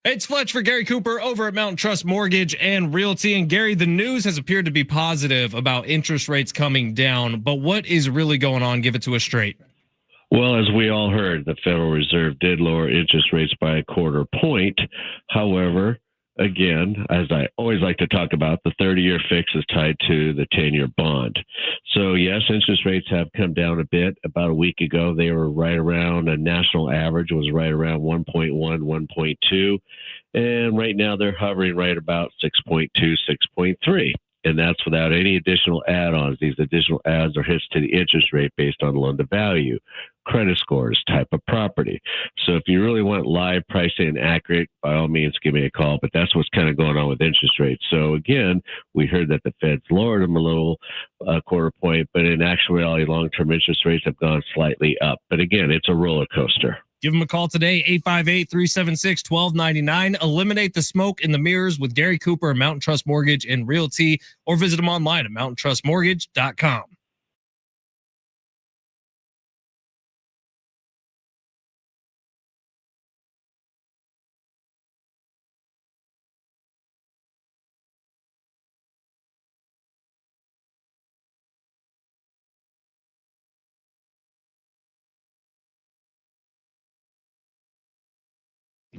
It's Fletch for Gary Cooper over at Mountain Trust Mortgage and Realty. And Gary, the news has appeared to be positive about interest rates coming down, but what is really going on? Give it to us straight. Well, as we all heard, the Federal Reserve did lower interest rates by 1/4 point. However, again, as I always like to talk about, the 30-year fix is tied to the 10-year bond. So, yes, interest rates have come down a bit. About a week ago, they were right around, a national average was right around 1.1, 1.2. And right now they're hovering right about 6.2, 6.3. And that's without any additional add-ons. These additional adds are hits to the interest rate based on loan to value, credit scores, type of property. So if you really want live pricing and accurate, by all means, give me a call. But that's what's kind of going on with interest rates. So again, we heard that the Fed's lowered them a little, 1/4 point, but in actuality, long-term interest rates have gone slightly up. But again, it's a roller coaster. Give them a call today, 858-376-1299. Eliminate the smoke in the mirrors with Gary Cooper at Mountain Trust Mortgage and Realty, or visit them online at mountaintrustmortgage.com.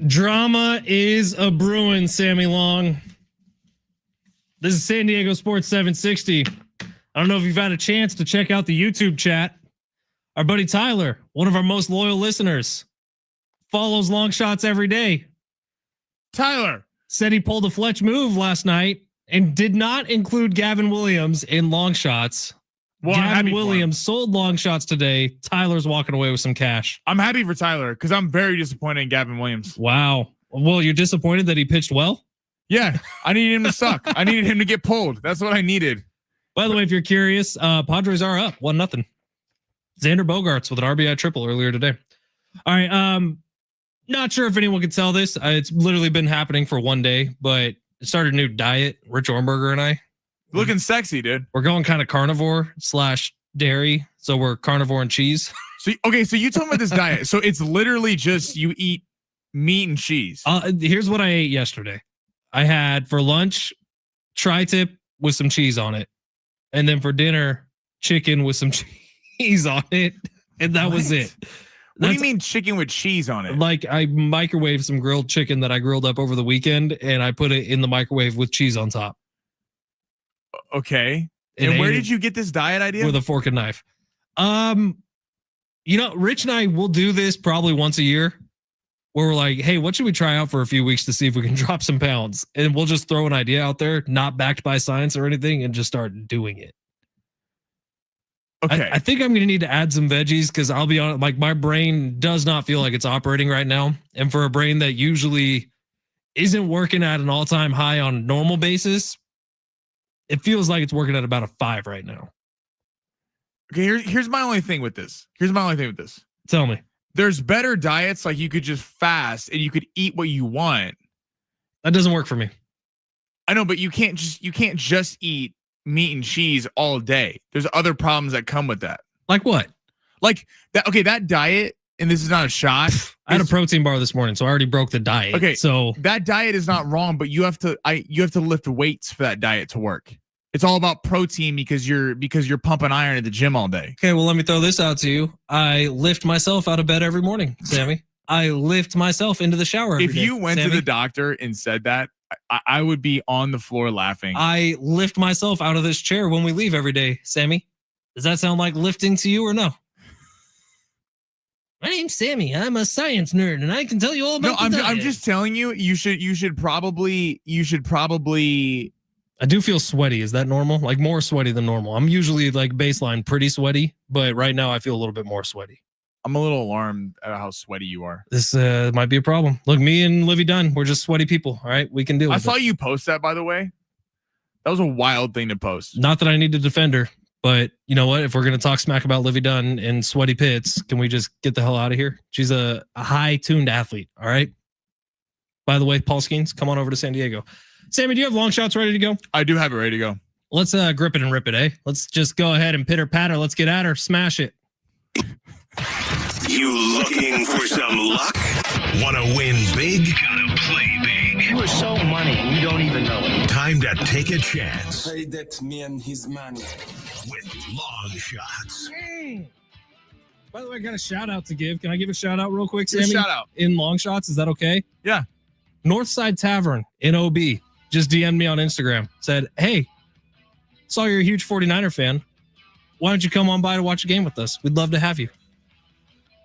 Drama is a brewing, Sammy Long. This is San Diego Sports 760. I don't know if you've had a chance to check out the YouTube chat. Our buddy Tyler, one of our most loyal listeners, follows long shots every day. Tyler said he pulled a Fletch move last night and did not include Gavin Williams in long shots. Well, Gavin Williams sold long shots today. Tyler's walking away with some cash. I'm happy for Tyler because I'm very disappointed in Gavin Williams. Wow. Well, you're disappointed that he pitched well? Yeah, I needed him to suck. I needed him to get pulled. That's what I needed. By the way, if you're curious, Padres are up 1-0. Xander Bogaerts with an RBI triple earlier today. All right. Not sure if anyone can tell this. It's literally been happening for one day, but it started a new diet. Rich Ornberger and I. Looking sexy, dude. We're going kind of carnivore / dairy. So we're carnivore and cheese. So you told me about this diet. So it's literally just you eat meat and cheese. Here's what I ate yesterday. I had for lunch tri-tip with some cheese on it. And then for dinner, chicken with some cheese on it. And that was it. What do you mean chicken with cheese on it? Like I microwaved some grilled chicken that I grilled up over the weekend and I put it in the microwave with cheese on top. Okay. And where did you get this diet idea? With a fork and knife. Rich and I will do this probably once a year where we're like, hey, what should we try out for a few weeks to see if we can drop some pounds? And we'll just throw an idea out there, not backed by science or anything, and just start doing it. Okay. I think I'm going to need to add some veggies because I'll be honest, like my brain does not feel like it's operating right now. And for a brain that usually isn't working at an all-time high on a normal basis, it feels like it's working at about a 5 right now. Okay, here's my only thing with this. Tell me. There's better diets, like you could just fast and you could eat what you want. That doesn't work for me. I know, but you can't just eat meat and cheese all day. There's other problems that come with that. Like what? Like that. Okay, that diet, and this is not a shot. I had a protein bar this morning, so I already broke the diet. Okay, so that diet is not wrong, but you have to lift weights for that diet to work. It's all about protein because you're pumping iron at the gym all day. Okay, well, let me throw this out to you. I lift myself out of bed every morning, Sammy. I lift myself into the shower every day. If you went to the doctor and said that, I would be on the floor laughing. I lift myself out of this chair when we leave every day, Sammy. Does that sound like lifting to you or no? My name's Sammy. I'm a science nerd, and I can tell you all about the diet. I'm just telling you. You should probably. I do feel sweaty. Is that normal? Like more sweaty than normal. I'm usually like baseline pretty sweaty, but right now I feel a little bit more sweaty. I'm a little alarmed at how sweaty you are. This might be a problem. Look, me and Livy Dunn, we're just sweaty people. All right, we can deal with it. I saw you post that, by the way. That was a wild thing to post. Not that I need to defend her, but you know what? If we're going to talk smack about Livy Dunn and sweaty pits, can we just get the hell out of here? She's a high-tuned athlete, all right? By the way, Paul Skeens, come on over to San Diego. Sammy, do you have long shots ready to go? I do have it ready to go. Let's grip it and rip it, eh? Let's just go ahead and pitter patter. Let's get at her. Smash it. You looking for some luck? Want to win big? Gotta play time to take a chance Pay that man his money. with long shots. By the way, I got a shout out to give. Can I give a shout out real quick, Give a Sammy? shout out. In long shots, is that okay? Yeah. Northside Tavern in OB just DM'd me on Instagram. Said, hey, saw you're a huge 49er fan. Why don't you come on by to watch a game with us? We'd love to have you.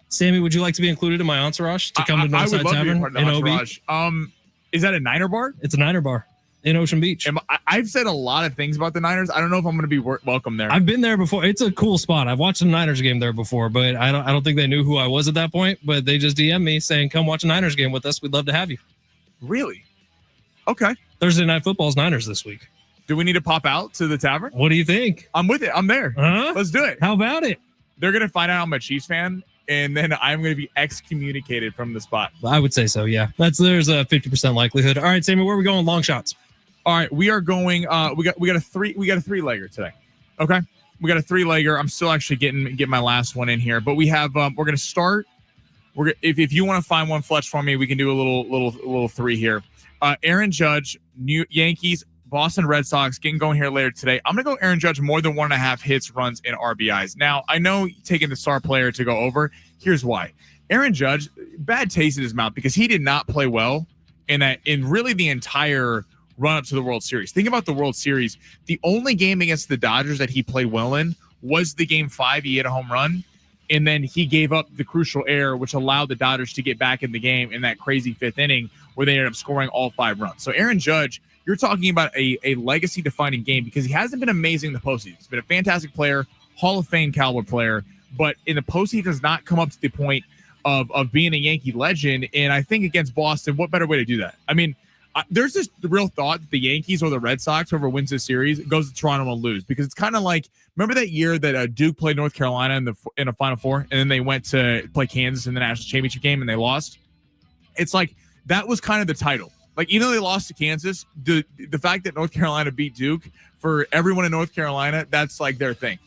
Sammy, would you like to be included in my entourage to come to I would Northside love to be a Tavern part of the in OB? entourage. Is that a Niner bar? It's a Niner bar in Ocean Beach. I've said a lot of things about the Niners. I don't know if I'm going to be welcome there. I've been there before. It's a cool spot. I've watched a Niners game there before, but I don't think they knew who I was at that point. But they just DM'd me saying, come watch a Niners game with us. We'd love to have you. Really? Okay. Thursday Night Football's Niners this week. Do we need to pop out to the tavern? What do you think? I'm with it. I'm there. Huh? Let's do it. How about it? They're going to find out I'm a Chiefs fan, and then I'm going to be excommunicated from the spot. I would say so, yeah. There's a 50% likelihood. All right, Sammy, where are we going? Long shots. All right, we are going. We got a three-legger today. Okay, we got a three-legger. I'm still actually getting my last one in here, but we have. We're going to start. If you want to find one, Fletch, for me, we can do a little three here. Aaron Judge, New Yankees, Boston Red Sox getting going here later today. I'm going to go Aaron Judge more than 1.5 hits, runs, and RBIs. Now, I know taking the star player to go over. Here's why. Aaron Judge, bad taste in his mouth because he did not play well in really the entire run up to the World Series. Think about the World Series. The only game against the Dodgers that he played well in was the game 5. He hit a home run, and then he gave up the crucial error, which allowed the Dodgers to get back in the game in that crazy 5th inning where they ended up scoring all 5 runs. So Aaron Judge, you're talking about a legacy-defining game because he hasn't been amazing in the postseason. He's been a fantastic player, Hall of Fame caliber player, but in the postseason has not come up to the point of being a Yankee legend. And I think against Boston, what better way to do that? I mean, there's this real thought that the Yankees or the Red Sox, whoever wins this series, goes to Toronto and lose because it's kind of like, remember that year that Duke played North Carolina in a Final Four, and then they went to play Kansas in the national championship game and they lost? It's like that was kind of the title. Like, even though they lost to Kansas, the fact that North Carolina beat Duke, for everyone in North Carolina, that's like their thing.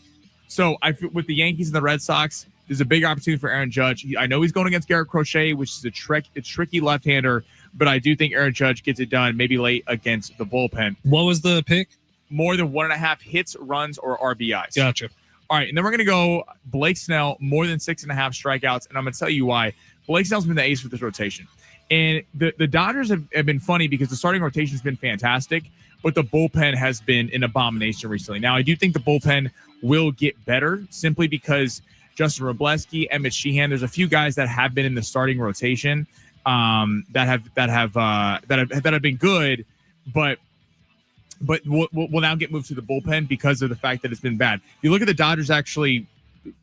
So I feel with the Yankees and the Red Sox, there's a big opportunity for Aaron Judge. I know he's going against Garrett Crochet, which is a tricky left-hander, but I do think Aaron Judge gets it done maybe late against the bullpen. What was the pick? More than 1.5 hits, runs, or RBIs. Gotcha. All right, and then we're going to go Blake Snell, more than 6.5 strikeouts, and I'm going to tell you why. Blake Snell's been the ace for this rotation. And the Dodgers have been funny because the starting rotation has been fantastic, but the bullpen has been an abomination recently. Now, I do think the bullpen will get better simply because Justin Robleski, Emmett Sheehan, there's a few guys that have been in the starting rotation that have been good, but will now get moved to the bullpen because of the fact that it's been bad. If you look at the Dodgers actually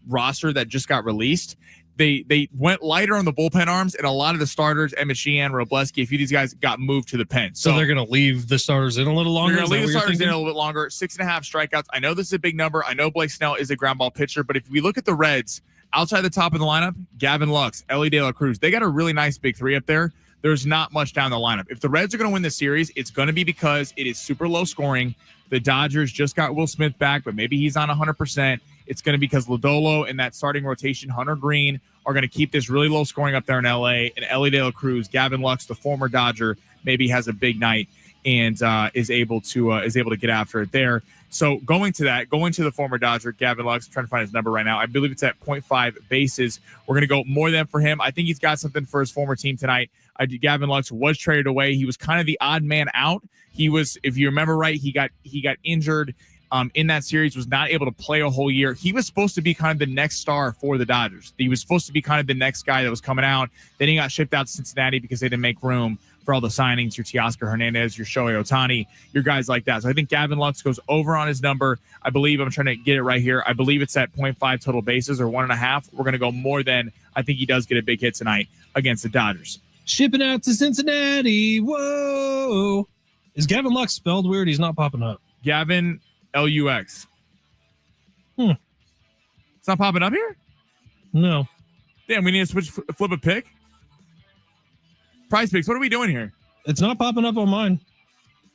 roster that just got released, they went lighter on the bullpen arms, and a lot of the starters, Emmett Sheehan, Robleski, a few of these guys got moved to the pen. So they're going to leave the starters in a little longer? They're going to leave the starters in a little bit longer. 6.5 strikeouts. I know this is a big number. I know Blake Snell is a ground ball pitcher, but if we look at the Reds, outside the top of the lineup, Gavin Lux, Ellie De La Cruz, they got a really nice big three up there. There's not much down the lineup. If the Reds are going to win this series, it's going to be because it is super low scoring. The Dodgers just got Will Smith back, but maybe he's on 100%. It's going to be because Lodolo and that starting rotation, Hunter Green, are going to keep this really low scoring up there in LA. And Ellie De La Cruz, Gavin Lux, the former Dodger, maybe has a big night and is able to get after it there. So going to the former Dodger, Gavin Lux, I'm trying to find his number right now. I believe it's at 0.5 bases. We're going to go more than for him. I think he's got something for his former team tonight. Gavin Lux was traded away. He was kind of the odd man out. He was, if you remember right, he got injured in that series, was not able to play a whole year. He was supposed to be kind of the next star for the Dodgers. He was supposed to be kind of the next guy that was coming out. Then he got shipped out to Cincinnati because they didn't make room for all the signings, your Teoscar Hernandez, your Shohei Ohtani, your guys like that. So I think Gavin Lux goes over on his number. I believe, I'm trying to get it right here, I believe it's at 0.5 total bases or 1.5. We're going to go more than, I think he does get a big hit tonight against the Dodgers. Shipping out to Cincinnati. Whoa. Is Gavin Lux spelled weird? He's not popping up. Gavin Lux. It's not popping up here? No. Damn, we need to flip a pick. Prize picks. What are we doing here? It's not popping up on mine.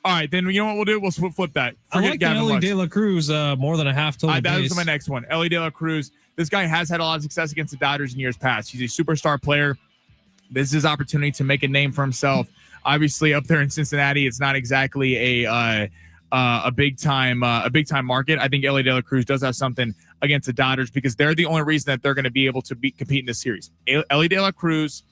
All right, then you know what we'll do? We'll flip that. I like Ellie De La Cruz more than a half total That base. was my next one. Ellie De La Cruz. This guy has had a lot of success against the Dodgers in years past. He's a superstar player. This is his opportunity to make a name for himself. Obviously, up there in Cincinnati, it's not exactly a big time market. I think Ellie De La Cruz does have something against the Dodgers because they're the only reason that they're going to be able to compete in this series. Ellie De La Cruz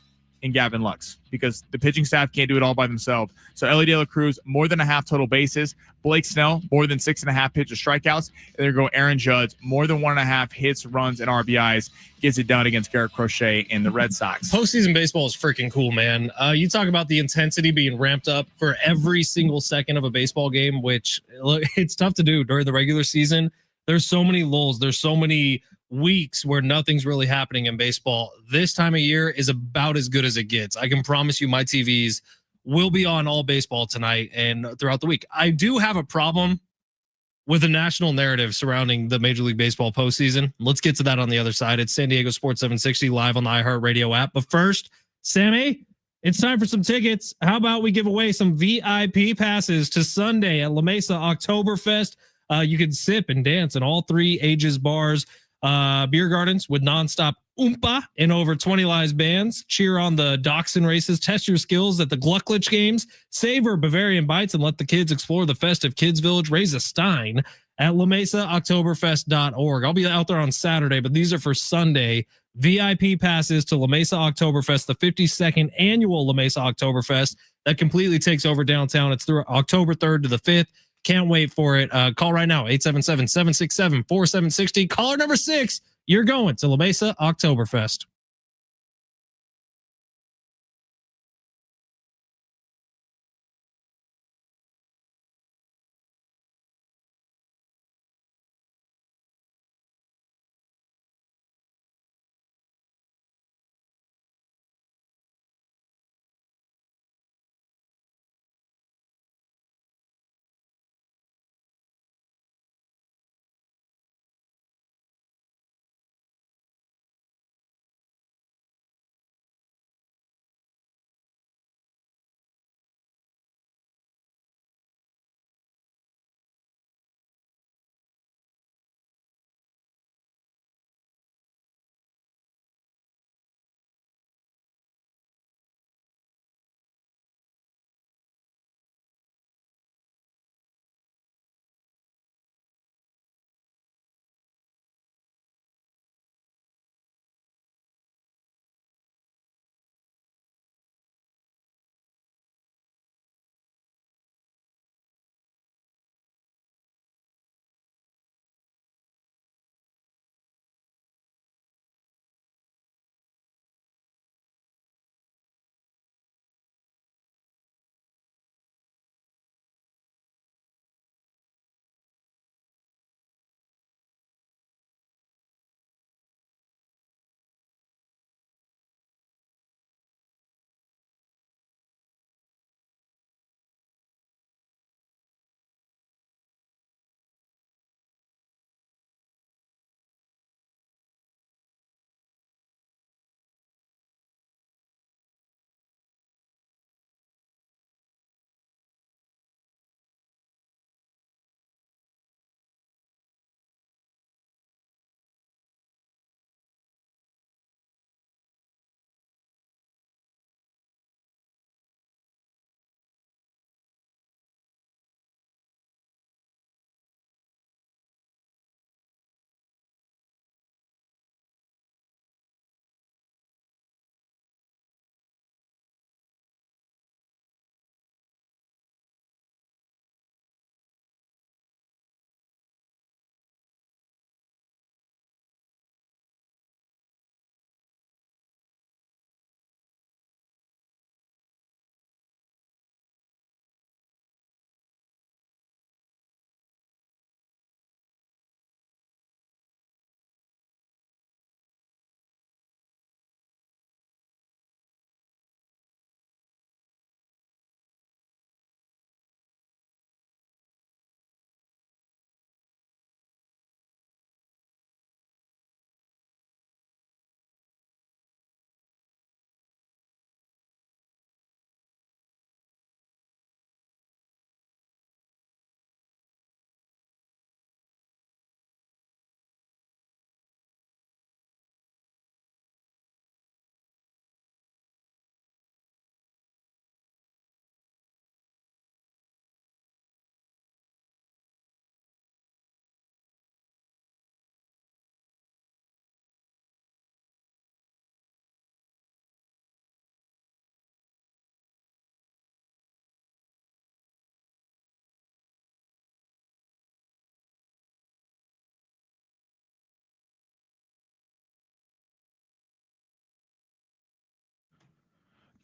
and Gavin Lux, because the pitching staff can't do it all by themselves. So Ellie De La Cruz, more than a half total bases. Blake Snell, more than 6.5 pitches strikeouts. And there go Aaron Judge, more than 1.5 hits, runs, and RBIs. Gets it done against Garrett Crochet and the Red Sox. Postseason baseball is freaking cool, man. You talk about the intensity being ramped up for every single second of a baseball game, which it's tough to do during the regular season. There's so many lulls. There's so many weeks where nothing's really happening in baseball. This time of year is about as good as it gets. I can promise you my TVs will be on all baseball tonight and throughout the week. I do have a problem with the national narrative surrounding the Major League Baseball postseason. Let's get to that on the other side. It's San Diego Sports 760 live on the iHeartRadio app. But first, Sammy, it's time for some tickets. How about we give away some VIP passes to Sunday at La Mesa Oktoberfest? You can sip and dance in all 3 ages bars, beer gardens with nonstop oompa and over 20 live bands. Cheer on the dachshund races. Test your skills at the Glucklich games. Savor Bavarian bites and let the kids explore the festive kids village. Raise a stein at LaMesaOktoberfest.org. I'll be out there on Saturday, but these are for Sunday. VIP passes to La Mesa Oktoberfest, the 52nd annual La Mesa Oktoberfest that completely takes over downtown. It's through October 3rd to the 5th. Can't wait for it. Call right now, 877-767-4760. Caller number 6, you're going to La Mesa Oktoberfest.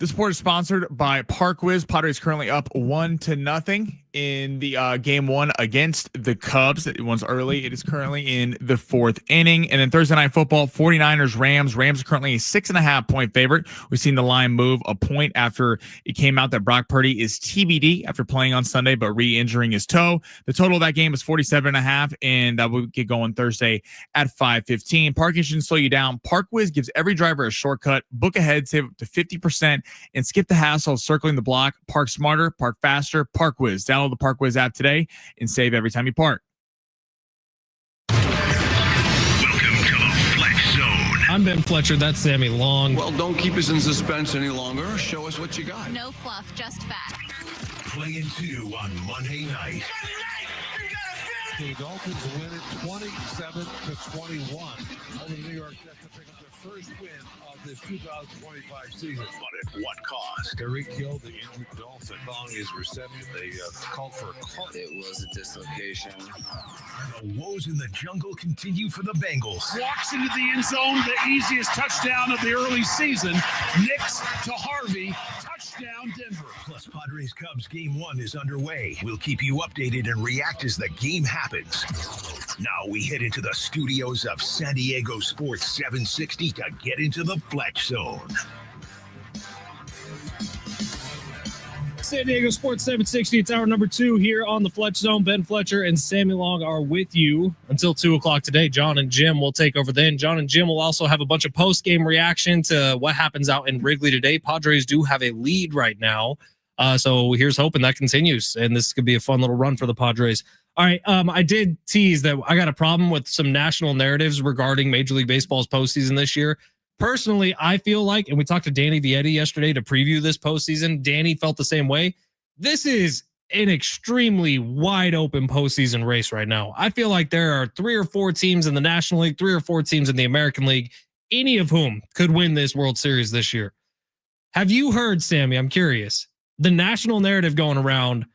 This sport is sponsored by Parkwiz. Padres currently up 1-0 in the game one against the Cubs. It was early. It is currently in the fourth inning. And then Thursday night football, 49ers, Rams. Rams are currently a 6.5-point favorite. We've seen the line move a point after it came out that Brock Purdy is TBD after playing on Sunday, but re-injuring his toe. The total of that game is 47.5, and that will get going Thursday at 5:15. Parking shouldn't slow you down. Parkwiz gives every driver a shortcut. Book ahead, save up to 50%, and skip the hassle of circling the block. Park smarter, park faster. Parkwiz. Download the Parkwiz app today and save every time you park. Welcome to the Fletch Zone. I'm Ben Fletcher. That's Sammy Long. Well, don't keep us in suspense any longer. Show us what you got. No fluff, just facts. Playing 2 on Monday night. The Dolphins win it 27-21 over the New York Jets to pick up their first win of this 2025 season. But at what cost? Terry killed the injured Dolphin. Following his reception, they called for a cart. It was a dislocation. The woes in the jungle continue for the Bengals. Walks into the end zone, the easiest touchdown of the early season. Nix to Harvey, touchdown Denver. Plus, Padres Cubs game 1 is underway. We'll keep you updated and react as the game happens. Now we head into the studios of San Diego Sports 760 to get into the Fletch Zone. San Diego Sports 760. It's hour number 2 here on the Fletch Zone. Ben Fletcher and Sammy Long are with you until 2 o'clock today. John and Jim will take over then. John and Jim will also have a bunch of post-game reaction to what happens out in Wrigley today. Padres do have a lead right now. So here's hoping that continues. And this could be a fun little run for the Padres. All right. I did tease that I got a problem with some national narratives regarding Major League Baseball's postseason this year. Personally, I feel like, and we talked to Danny Vietti yesterday to preview this postseason. Danny felt the same way. This is an extremely wide open postseason race right now. I feel like there are 3 or 4 teams in the National League, 3 or 4 teams in the American League, any of whom could win this World Series this year. Have you heard, Sammy, I'm curious, the national narrative going around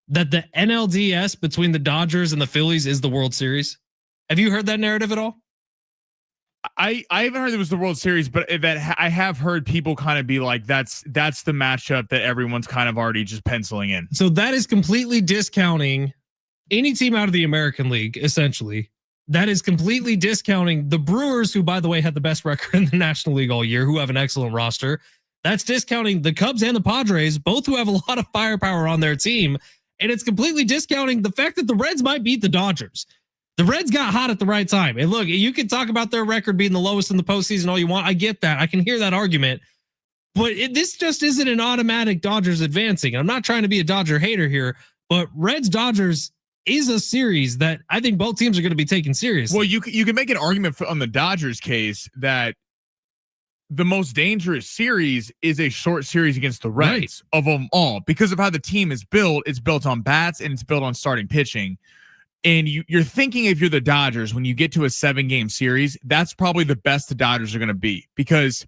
that the NLDS between the Dodgers and the Phillies is the World Series? Have you heard that narrative at all? I haven't heard it was the World Series, but that I have heard people kind of be like, that's the matchup that everyone's kind of already just penciling in. So that is completely discounting any team out of the American League, essentially. That is completely discounting the Brewers, who, by the way, had the best record in the National League all year, who have an excellent roster. That's discounting the Cubs and the Padres, both who have a lot of firepower on their team. And it's completely discounting the fact that the Reds might beat the Dodgers. The Reds got hot at the right time. And look, you can talk about their record being the lowest in the postseason all you want. I get that. I can hear that argument. But this just isn't an automatic Dodgers advancing. I'm not trying to be a Dodger hater here, but Reds-Dodgers is a series that I think both teams are going to be taking seriously. Well, you can make an argument on the Dodgers case that the most dangerous series is a short series against the Reds of them all, because of how the team is built. It's built on bats and it's built on starting pitching. And you're thinking, if you're the Dodgers, when you get to a 7-game series, that's probably the best the Dodgers are going to be, because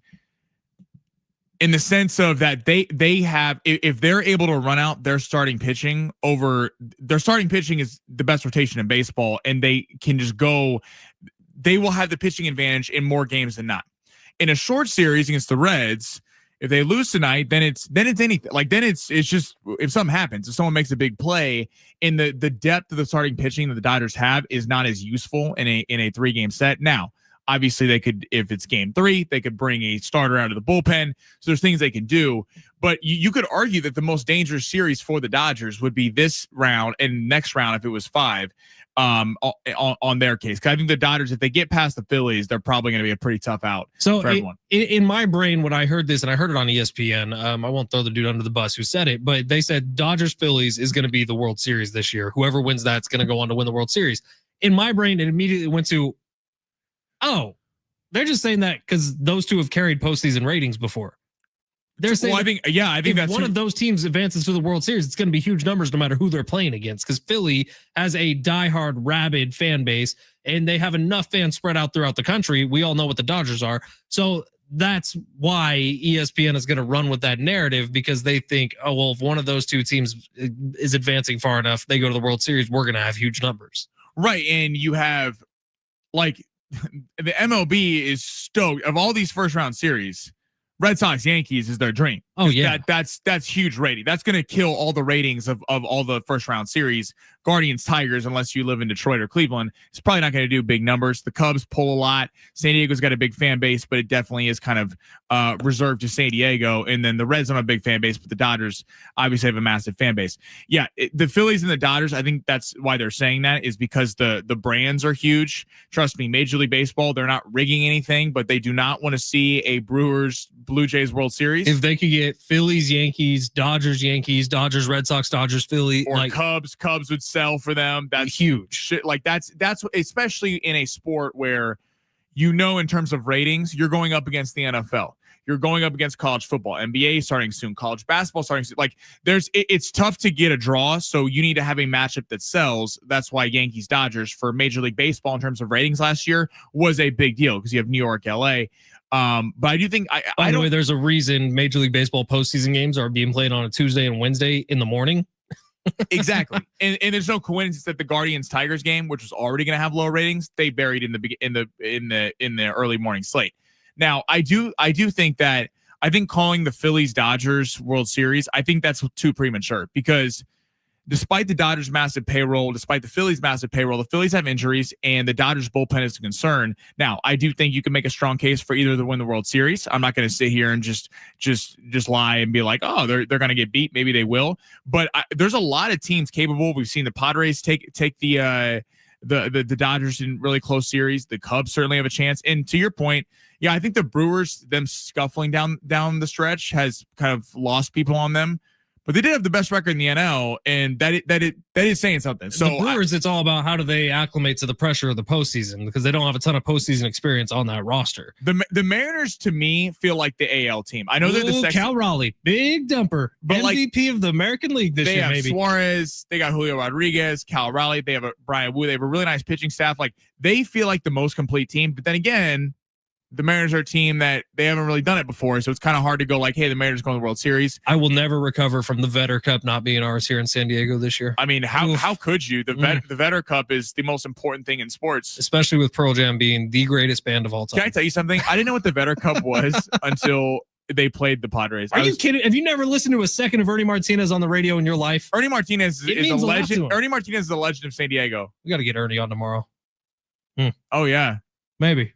in the sense of that they have, if they're able to run out their starting pitching is the best rotation in baseball, and they can just go, they will have the pitching advantage in more games than not. In a short series against the Reds, if they lose tonight, then it's anything. Like, then it's just, if something happens, if someone makes a big play, in the depth of the starting pitching that the Dodgers have is not as useful in a 3-game set. Now, obviously they could, if it's game 3, they could bring a starter out of the bullpen. So there's things they can do, but you could argue that the most dangerous series for the Dodgers would be this round and next round if it was 5. On their case, because I think the Dodgers, if they get past the Phillies, they're probably going to be a pretty tough out for everyone. In my brain, when I heard this, and I heard it on ESPN, I won't throw the dude under the bus who said it, but they said Dodgers Phillies is going to be the World Series this year. Whoever wins that's going to go on to win the World Series. In my brain, it immediately went to, oh, they're just saying that because those two have carried postseason ratings before. They're saying, well, I think that's one of those teams advances to the World Series, it's going to be huge numbers no matter who they're playing against, because Philly has a diehard, rabid fan base, and they have enough fans spread out throughout the country. We all know what the Dodgers are. So that's why ESPN is going to run with that narrative, because they think, oh, well, if one of those two teams is advancing far enough, they go to the World Series, we're going to have huge numbers. Right. And you have, like, the MLB is stoked of all these first round series. Red Sox, Yankees is their dream. Oh yeah, that's huge rating. That's going to kill all the ratings of all the first round series. Guardians, Tigers, unless you live in Detroit or Cleveland, it's probably not going to do big numbers. The Cubs pull a lot. San Diego's got a big fan base, but it definitely is kind of reserved to San Diego. And then the Reds have a big fan base, but the Dodgers obviously have a massive fan base. Yeah, the Phillies and the Dodgers, I think that's why they're saying that, is because the brands are huge. Trust me, Major League Baseball, they're not rigging anything, but they do not want to see a Brewers Blue Jays World Series. If they could get Phillies, Yankees, Dodgers, Red Sox, Dodgers, Philly, or Cubs would sell for them. That's huge shit. Like that's especially in a sport where, in terms of ratings, you're going up against the NFL. You're going up against college football, NBA starting soon, college basketball starting soon. Like it's tough to get a draw. So you need to have a matchup that sells. That's why Yankees Dodgers for Major League Baseball in terms of ratings last year was a big deal, because you have New York, LA. But I do think by the way, there's a reason Major League Baseball postseason games are being played on a Tuesday and Wednesday in the morning. Exactly. And there's no coincidence that the Guardians Tigers game, which was already going to have low ratings, they buried in the early morning slate. Now, I do think that calling the Phillies Dodgers World Series, I think that's too premature, because despite the Dodgers' massive payroll, despite the Phillies' massive payroll, the Phillies have injuries and the Dodgers bullpen is a concern. Now, I do think you can make a strong case for either to win the World Series. I'm not going to sit here and just lie and be like, oh, they're going to get beat. Maybe they will. But there's a lot of teams capable. We've seen the Padres take the Dodgers in really close series. The Cubs certainly have a chance. And to your point, yeah, I think the Brewers, them scuffling down the stretch, has kind of lost people on them. But they did have the best record in the NL, and that is saying something. So the Brewers, it's all about how do they acclimate to the pressure of the postseason, because they don't have a ton of postseason experience on that roster. The Mariners, to me, feel like the AL team. I know they're the second. Cal Raleigh, big dumper, but MVP of the American League this year. They have maybe Suarez, they got Julio Rodriguez, Cal Raleigh, they have Brian Wu, they have a really nice pitching staff. Like, they feel like the most complete team. But then again, the Mariners are a team that they haven't really done it before, so it's kind of hard to go like, hey, the Mariners going to the World Series. I will never recover from the Vetter Cup not being ours here in San Diego this year. I mean, how could you? The Vetter Cup is the most important thing in sports, especially with Pearl Jam being the greatest band of all time. Can I tell you something? I didn't know what the Vetter Cup was until they played the Padres. Are you kidding? Have you never listened to a second of Ernie Martinez on the radio in your life? Ernie Martinez is a legend. Ernie Martinez is a legend of San Diego. We got to get Ernie on tomorrow. Oh yeah, maybe.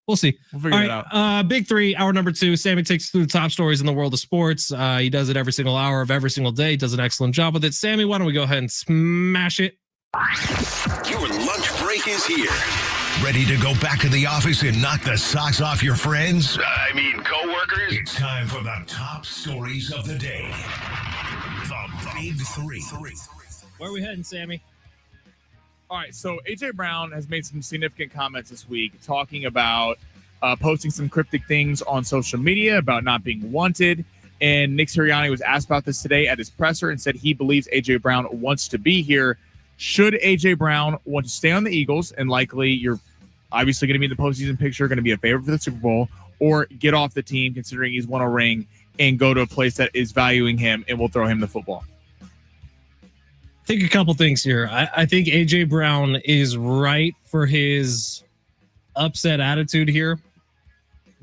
We'll see. We'll figure it out. Big three, hour number 2. Sammy takes us through the top stories in the world of sports. He does it every single hour of every single day. Does an excellent job with it. Sammy, why don't we go ahead and smash it? Your lunch break is here. Ready to go back to the office and knock the socks off your friends? I mean, coworkers? It's time for the top stories of the day. The Big Three. Where are we heading, Sammy? All right, so A.J. Brown has made some significant comments this week talking about posting some cryptic things on social media about not being wanted. And Nick Sirianni was asked about this today at his presser and said he believes A.J. Brown wants to be here. Should A.J. Brown want to stay on the Eagles, and likely you're obviously going to be in the postseason picture, going to be a favorite for the Super Bowl, or get off the team considering he's won a ring and go to a place that is valuing him and will throw him the football? I think a couple things here. I think A.J. Brown is right for his upset attitude here,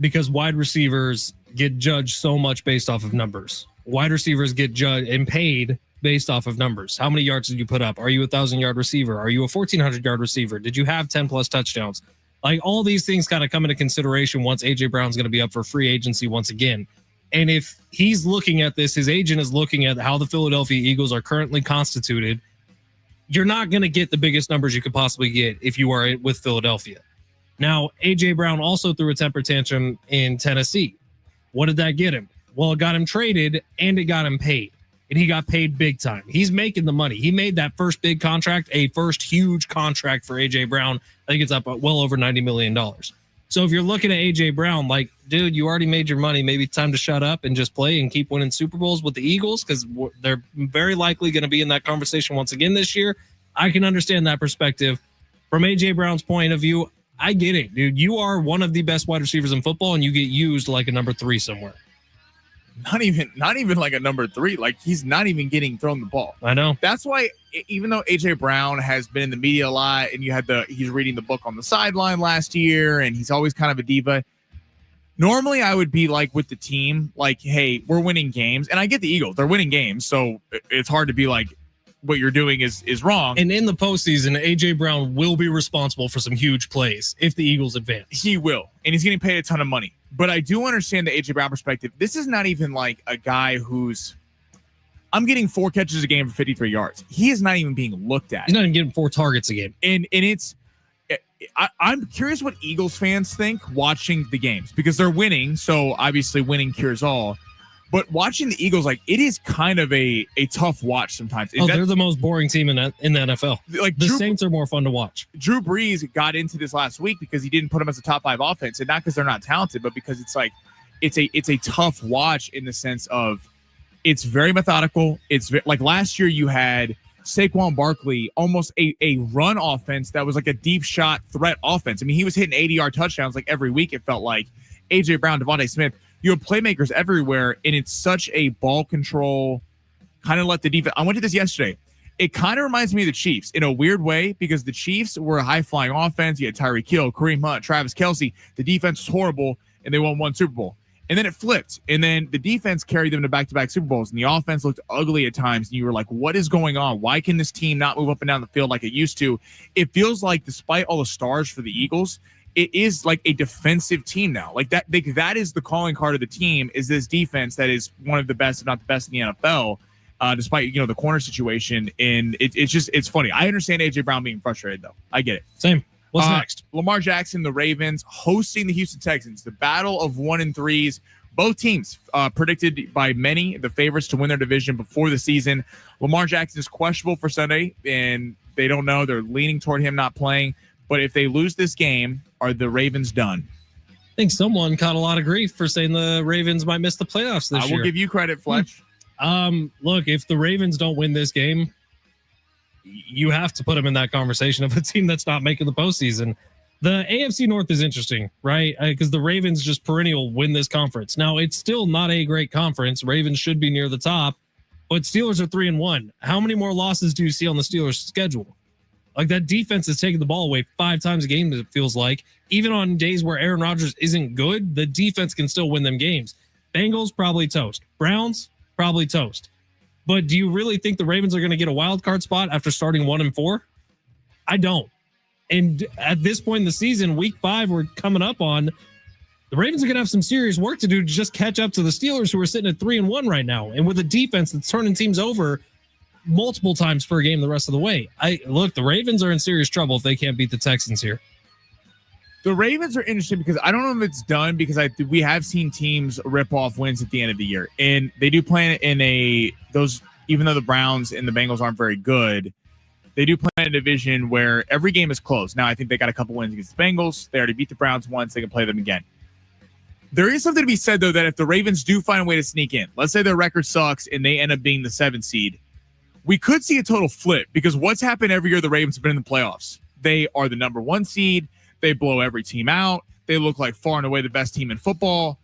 because wide receivers get judged so much based off of numbers. Wide receivers get judged and paid based off of numbers. How many yards did you put up? Are you a 1,000-yard receiver? Are you a 1,400-yard receiver? Did you have 10-plus touchdowns? Like, all these things kind of come into consideration once A.J. Brown's going to be up for free agency once again. And if he's looking at this, his agent is looking at how the Philadelphia Eagles are currently constituted, you're not going to get the biggest numbers you could possibly get if you are with Philadelphia. Now, A.J. Brown also threw a temper tantrum in Tennessee. What did that get him? Well, it got him traded and it got him paid. And he got paid big time. He's making the money. He made that first big contract, a first huge contract for A.J. Brown. I think it's up well over $90 million. So if you're looking at A.J. Brown, like, dude, you already made your money. Maybe it's time to shut up and just play and keep winning Super Bowls with the Eagles, because they're very likely going to be in that conversation once again this year. I can understand that perspective. From A.J. Brown's point of view, I get it, dude. You are one of the best wide receivers in football, and you get used like a number 3 somewhere. Not even like a number 3. Like, he's not even getting thrown the ball. I know. That's why, even though A.J. Brown has been in the media a lot, and he's reading the book on the sideline last year, and he's always kind of a diva, Normally, I would be like with the team, like, hey, we're winning games. And I get the Eagles. They're winning games. So it's hard to be like, what you're doing is wrong. And in the postseason, A.J. Brown will be responsible for some huge plays if the Eagles advance. He will. And he's getting paid a ton of money. But I do understand the A.J. Brown perspective. This is not even like a guy who's – I'm getting 4 catches a game for 53 yards. He is not even being looked at. He's not even getting 4 targets a game. And it's – I'm curious what Eagles fans think watching the games because they're winning. So obviously winning cures all. But watching the Eagles, like it is kind of a tough watch sometimes. They're the most boring team in the NFL. Like the Saints are more fun to watch. Drew Brees got into this last week because he didn't put them as a top 5 offense, and not because they're not talented, but because it's like it's a tough watch in the sense of it's very methodical. It's like last year you had Saquon Barkley, almost a run offense that was like a deep shot threat offense. I mean, he was hitting 80-yard touchdowns like every week. It felt like A.J. Brown, Devontae Smith. You have playmakers everywhere, and it's such a ball control kind of let the defense. I went to this yesterday. It kind of reminds me of the Chiefs in a weird way because the Chiefs were a high-flying offense. You had Tyreek Hill, Kareem Hunt, Travis Kelce. The defense was horrible, and they won 1 Super Bowl. And then it flipped, and then the defense carried them to back-to-back Super Bowls, and the offense looked ugly at times, and you were like, what is going on? Why can this team not move up and down the field like it used to? It feels like despite all the stars for the Eagles, it is like a defensive team now. Like that is the calling card of the team is this defense that is one of the best, if not the best in the NFL, despite, the corner situation. And it's funny. I understand A.J. Brown being frustrated, though. I get it. Same. What's next? Lamar Jackson, the Ravens, hosting the Houston Texans. The battle of 1-3s. Both teams predicted by many the favorites to win their division before the season. Lamar Jackson is questionable for Sunday, and they don't know. They're leaning toward him not playing. But if they lose this game, are the Ravens done? I think someone caught a lot of grief for saying the Ravens might miss the playoffs this year. I will give you credit, Fletch. Look, if the Ravens don't win this game, you have to put them in that conversation of a team that's not making the postseason. The AFC North is interesting, right? Because the Ravens just perennial win this conference. Now, it's still not a great conference. Ravens should be near the top, but Steelers are 3-1. How many more losses do you see on the Steelers' schedule? Like that defense is taking the ball away 5 times a game, it feels like. Even on days where Aaron Rodgers isn't good, the defense can still win them games. Bengals, probably toast. Browns, probably toast. But do you really think the Ravens are going to get a wild card spot after starting 1-4? I don't. And at this point in the season, week 5, we're coming up on, the Ravens are going to have some serious work to do to just catch up to the Steelers, who are sitting at 3-1 right now. And with a defense that's turning teams over multiple times per game the rest of the way. The Ravens are in serious trouble if they can't beat the Texans here. The Ravens are interesting because I don't know if it's done because we have seen teams rip off wins at the end of the year, and they do play in even though the Browns and the Bengals aren't very good, they do play in a division where every game is close. Now I think they got a couple wins against the Bengals. They already beat the Browns once. They can play them again. There is something to be said though that if the Ravens do find a way to sneak in, let's say their record sucks and they end up being the 7th seed, we could see a total flip because what's happened every year the Ravens have been in the playoffs. They are the number 1 seed. They blow every team out. They look like far and away the best team in football.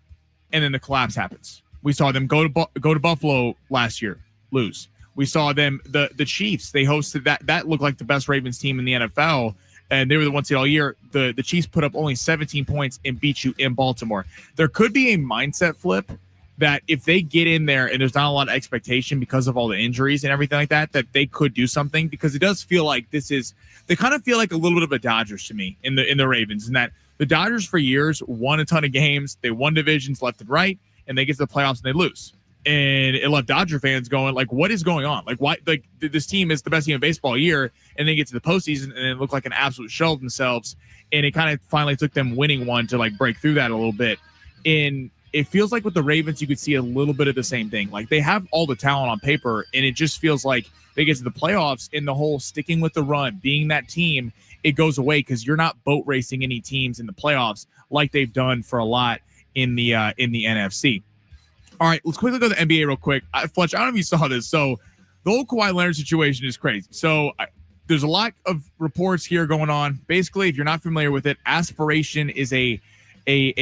And then the collapse happens. We saw them go to Buffalo last year, lose. We saw them, the Chiefs, they hosted that looked like the best Ravens team in the NFL. And they were the 1 seed all year. The Chiefs put up only 17 points and beat you in Baltimore. There could be a mindset flip that if they get in there and there's not a lot of expectation because of all the injuries and everything like that they could do something, because it does feel like they kind of feel like a little bit of a Dodgers to me in the Ravens, and that the Dodgers for years won a ton of games. They won divisions left and right, and they get to the playoffs and they lose. And it left Dodger fans going like, what is going on? Like, why? Like this team is the best team in baseball year, and they get to the postseason and it looked like an absolute shell of themselves. And it kind of finally took them winning one to like break through that a little bit. And it feels like with the Ravens, you could see a little bit of the same thing. Like they have all the talent on paper, and it just feels like they get to the playoffs and the whole sticking with the run, being that team, it goes away because you're not boat racing any teams in the playoffs like they've done for a lot in the NFC. All right, let's quickly go to the NBA real quick. Fletch, I don't know if you saw this. So the whole Kawhi Leonard situation is crazy. So there's a lot of reports here going on. Basically, if you're not familiar with it, Aspiration is a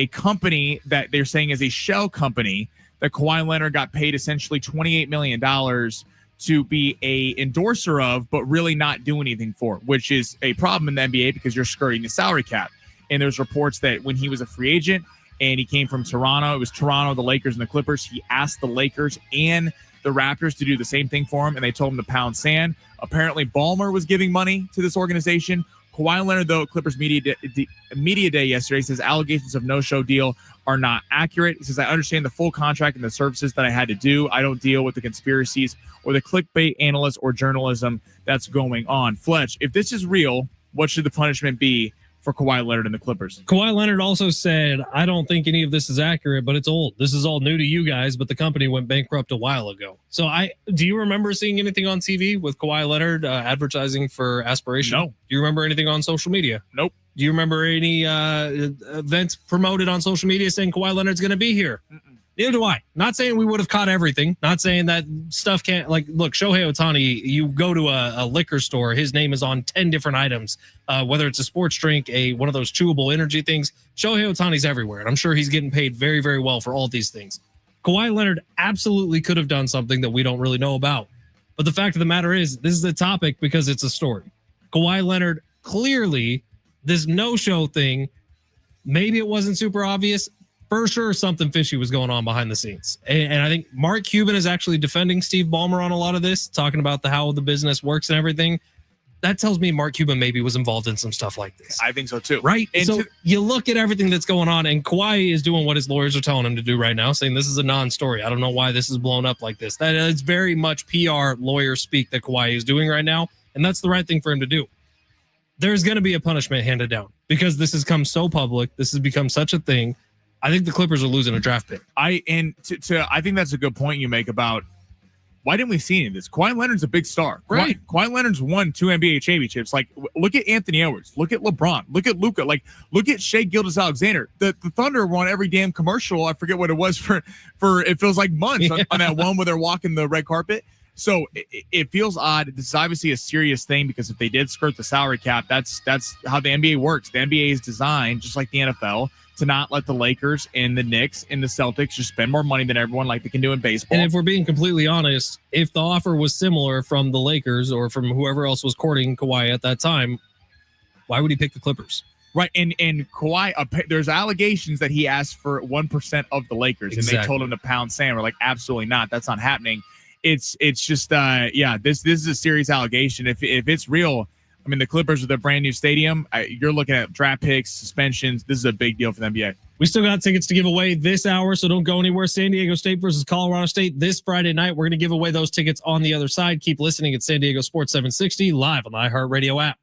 company that they're saying is a shell company that Kawhi Leonard got paid essentially $28 million to be a endorser of, but really not do anything for, which is a problem in the NBA because you're skirting the salary cap. And there's reports that when he was a free agent, and he came from Toronto. It was Toronto, the Lakers, and the Clippers. He asked the Lakers and the Raptors to do the same thing for him, and they told him to pound sand. Apparently, Ballmer was giving money to this organization. Kawhi Leonard, though, at Clippers Media Day yesterday, says allegations of no-show deal are not accurate. He says, I understand the full contract and the services that I had to do. I don't deal with the conspiracies or the clickbait analysts or journalism that's going on. Fletch, if this is real, what should the punishment be for Kawhi Leonard and the Clippers? Kawhi Leonard also said, I don't think any of this is accurate, but it's old. This is all new to you guys, but the company went bankrupt a while ago. So do you remember seeing anything on TV with Kawhi Leonard advertising for Aspiration? No. Do you remember anything on social media? Nope. Do you remember any events promoted on social media saying Kawhi Leonard's going to be here? Mm-mm. Neither do I. Not saying we would have caught everything. Not saying that stuff can't, like, look, Shohei Ohtani, you go to a liquor store, his name is on 10 different items, whether it's a sports drink, one of those chewable energy things. Shohei Ohtani's everywhere, and I'm sure he's getting paid very, very well for all these things. Kawhi Leonard absolutely could have done something that we don't really know about. But the fact of the matter is, this is a topic because it's a story. Kawhi Leonard, clearly, this no-show thing, maybe it wasn't super obvious. For sure, something fishy was going on behind the scenes. And I think Mark Cuban is actually defending Steve Ballmer on a lot of this, talking about how the business works and everything. That tells me Mark Cuban maybe was involved in some stuff like this. I think so, too. Right? And so you look at everything that's going on, and Kawhi is doing what his lawyers are telling him to do right now, saying this is a non-story. I don't know why this is blown up like this. That is very much PR lawyer speak that Kawhi is doing right now, and that's the right thing for him to do. There's going to be a punishment handed down because this has come so public. This has become such a thing. I think the Clippers are losing a draft pick. I think that's a good point you make about why didn't we see any of this? Kawhi Leonard's a big star. Right. Kawhi Leonard's won 2 NBA championships. Like, look at Anthony Edwards. Look at LeBron. Look at Luka. Like, look at Shai Gilgeous-Alexander. The Thunder won every damn commercial. I forget what it was for it feels like months on that one where they're walking the red carpet. So it feels odd. This is obviously a serious thing because if they did skirt the salary cap, that's how the NBA works. The NBA is designed, just like the NFL, to not let the Lakers and the Knicks and the Celtics just spend more money than everyone like they can do in baseball. And if we're being completely honest, if the offer was similar from the Lakers or from whoever else was courting Kawhi at that time, why would he pick the Clippers? Right, and Kawhi, there's allegations that he asked for 1% of the Lakers, Exactly. and they told him to pound sand. We're like, absolutely not. That's not happening. It's just, this is a serious allegation. If it's real, I mean, the Clippers with their brand new stadium, you're looking at draft picks, suspensions. This is a big deal for the NBA. We still got tickets to give away this hour, so don't go anywhere. San Diego State versus Colorado State this Friday night. We're going to give away those tickets on the other side. Keep listening at San Diego Sports 760 live on the iHeartRadio app.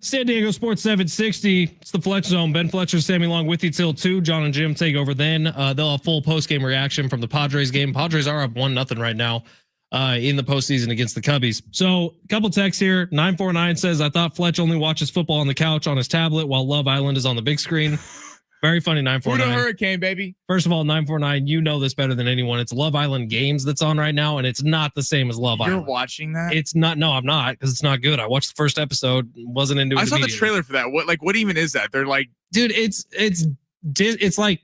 San Diego Sports 760. It's the Fletch Zone. Ben Fletcher, Sammy Long with you till 2. John and Jim take over then. They'll have full post-game reaction from the Padres game. Padres are up 1-0 right now in the postseason against the Cubbies. So a couple texts here. 949 says, I thought Fletch only watches football on the couch on his tablet while Love Island is on the big screen. Very funny, 949. Who the hurricane, baby? First of all, 949, you know this better than anyone. It's Love Island Games that's on right now, and it's not the same as Love Island. You're watching that? It's not. No, I'm not, because it's not good. I watched the first episode, wasn't into it. I saw the trailer for that. What even is that? They're like, dude, it's like,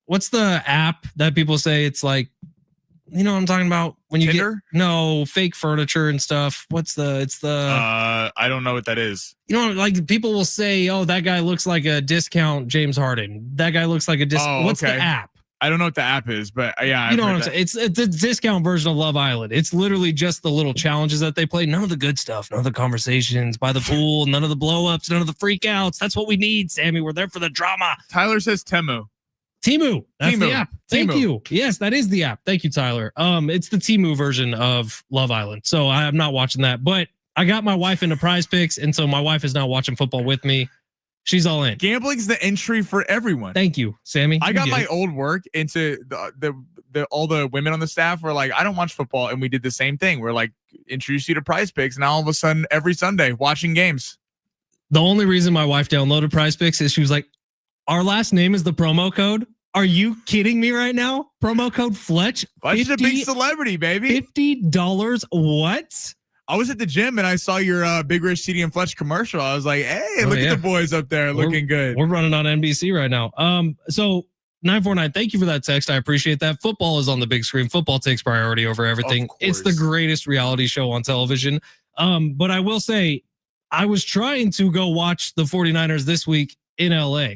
what's the app that people say it's like, you know what I'm talking about? When you Tinder? Get fake furniture and stuff. I don't know what that is. You know, like people will say, oh, that guy looks like a discount James Harden. That guy looks like a discount. What's the app? I don't know what the app is, but yeah. You know what I'm saying? It's a discount version of Love Island. It's literally just the little challenges that they play. None of the good stuff, none of the conversations by the pool, none of the blow-ups, none of the freakouts. That's what we need, Sammy. We're there for the drama. Tyler says Temu. Temu. That's Temu. the app. Thank Temu. you. Yes, that is the app. Thank you, Tyler. It's the Temu version of Love Island. So I'm not watching that, but I got my wife into Prize Picks, and so my wife is now watching football with me. She's all in. Gambling's the entry for everyone. Thank you, Sammy. I got my old work into the all the women on the staff were like, I don't watch football, and we did the same thing. We're like, introduce you to Prize Picks, and now all of a sudden, every Sunday, watching games. The only reason my wife downloaded Prize Picks is she was like, our last name is the promo code. Are you kidding me right now? Promo code Fletch. Fletch is a big celebrity, baby. $50. What? I was at the gym and I saw your Big Rich CD and Fletch commercial. I was like, hey, look at the boys up there looking good. We're running on NBC right now. So 949, thank you for that text. I appreciate that. Football is on the big screen. Football takes priority over everything. It's the greatest reality show on television. But I will say, I was trying to go watch the 49ers this week in LA.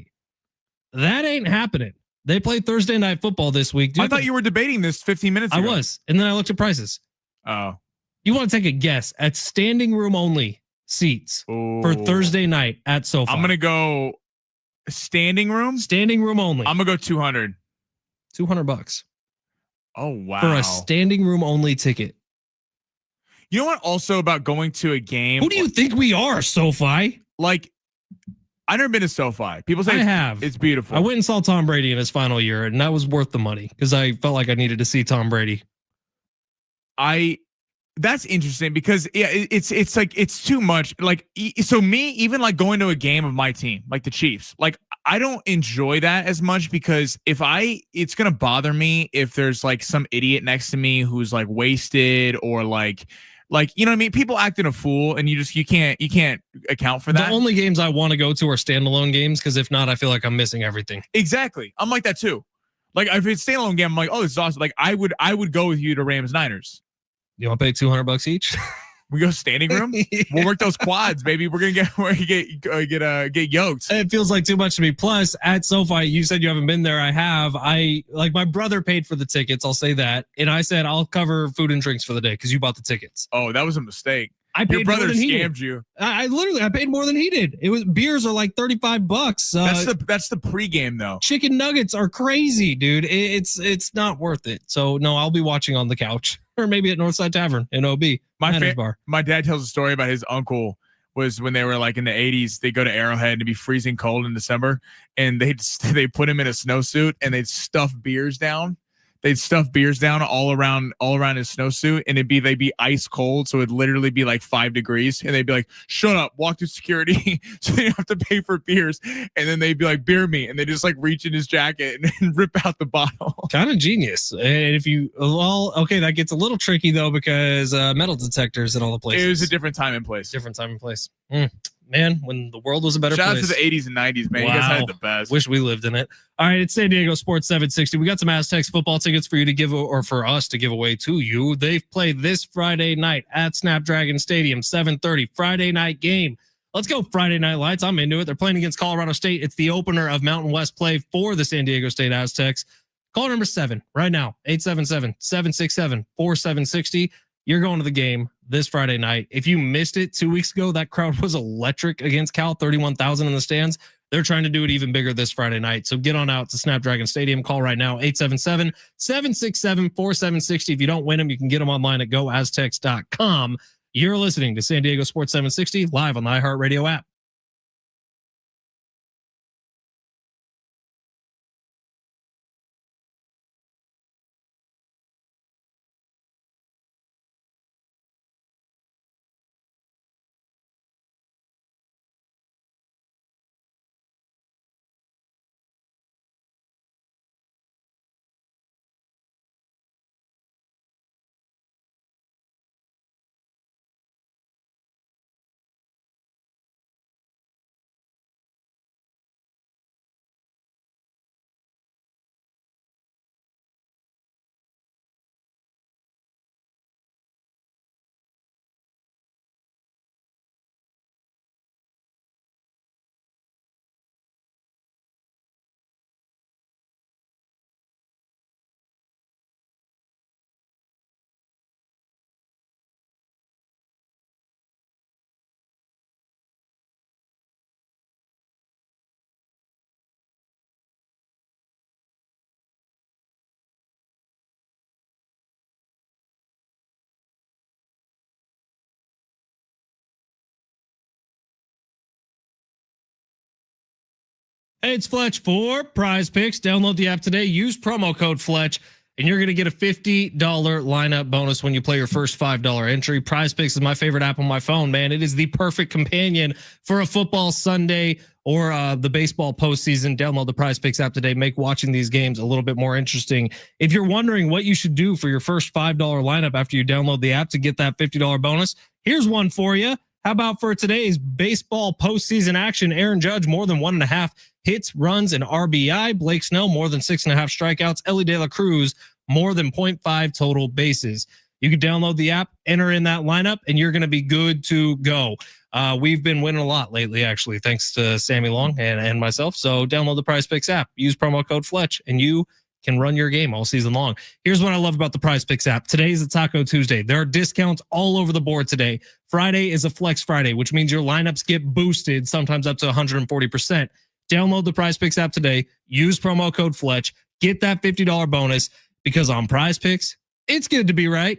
That ain't happening. They play Thursday night football this week. I thought you were debating this 15 minutes ago. I was. And then I looked at prices. Oh. You want to take a guess at standing room only seats for Thursday night at SoFi? I'm going to go standing room. Standing room only. I'm going to go 200. $200. Oh, wow. For a standing room only ticket. You know what? Also about going to a game. Who do you think we are, SoFi? Like, I've never been to SoFi. People say it's beautiful. I went and saw Tom Brady in his final year, and that was worth the money because I felt like I needed to see Tom Brady. That's interesting because it's like it's too much. Like, so me, even like going to a game of my team, like the Chiefs, like I don't enjoy that as much because it's gonna bother me if there's like some idiot next to me who's like wasted or like you know what I mean? People acting a fool, and you can't account for that. The only games I want to go to are standalone games because if not, I feel like I'm missing everything. Exactly, I'm like that too. Like if it's a standalone game, I'm like, oh, this is awesome. Like I would go with you to Rams Niners. You want to pay $200 each? We go standing room. Yeah. We'll work those quads, baby. We're gonna get yoked. It feels like too much to me. Plus, at SoFi, you said you haven't been there. I have. My brother paid for the tickets. I'll say that, and I said I'll cover food and drinks for the day because you bought the tickets. Oh, that was a mistake. Your brother scammed you. I paid more than he did. It was beers are like $35. That's the pregame though. Chicken nuggets are crazy, dude. It's not worth it. So no, I'll be watching on the couch or maybe at Northside Tavern in OB. My dad tells a story about his uncle was when they were like in the 80s. They go to Arrowhead and it'd be freezing cold in December, and they put him in a snowsuit and they'd stuff beers down. They'd stuff beers down all around his snowsuit, and they'd be ice cold. So it'd literally be like 5 degrees, and they'd be like, shut up, walk through security. So they have to pay for beers. And then they'd be like, beer me. And they just like reach in his jacket and rip out the bottle. Kind of genius. And that gets a little tricky though, because metal detectors and all the places. It was a different time and place. Man, when the world was a better place. Shout out to the 80s and 90s, man. Wow. You guys had the best. Wish we lived in it. All right, it's San Diego Sports 760. We got some Aztecs football tickets for you to give, or for us to give away to you. They've played this Friday night at Snapdragon Stadium, 7:30 Friday night game. Let's go Friday Night Lights. I'm into it. They're playing against Colorado State. It's the opener of Mountain West play for the San Diego State Aztecs. Call number 7 right now, 877-767-4760. You're going to the game this Friday night. If you missed it 2 weeks ago, that crowd was electric against Cal, 31,000 in the stands. They're trying to do it even bigger this Friday night. So get on out to Snapdragon Stadium. Call right now, 877-767-4760. If you don't win them, you can get them online at goaztecs.com. You're listening to San Diego Sports 760 live on the iHeartRadio app. Hey, it's Fletch for Prize Picks. Download the app today. Use promo code Fletch, and you're going to get a $50 lineup bonus when you play your first $5 entry. Prize Picks is my favorite app on my phone, man. It is the perfect companion for a football Sunday or the baseball postseason. Download the Prize Picks app today. Make watching these games a little bit more interesting. If you're wondering what you should do for your first $5 lineup after you download the app to get that $50 bonus, here's one for you. How about for today's baseball postseason action? Aaron Judge, more than 1.5 hits, runs, and RBI. Blake Snell, more than 6.5 strikeouts. Ellie De La Cruz, more than 0.5 total bases. You can download the app, enter in that lineup, and you're going to be good to go. We've been winning a lot lately, actually, thanks to Sammy Long and myself. So download the Prize Picks app, use promo code Fletch, and you can run your game all season long. Here's what I love about the Prize Picks app. Today is a Taco Tuesday. There are discounts all over the board today. Friday is a Flex Friday, which means your lineups get boosted, sometimes up to 140%. Download the Prize Picks app today. Use promo code Fletch. Get that $50 bonus, because on Prize Picks, it's good to be right.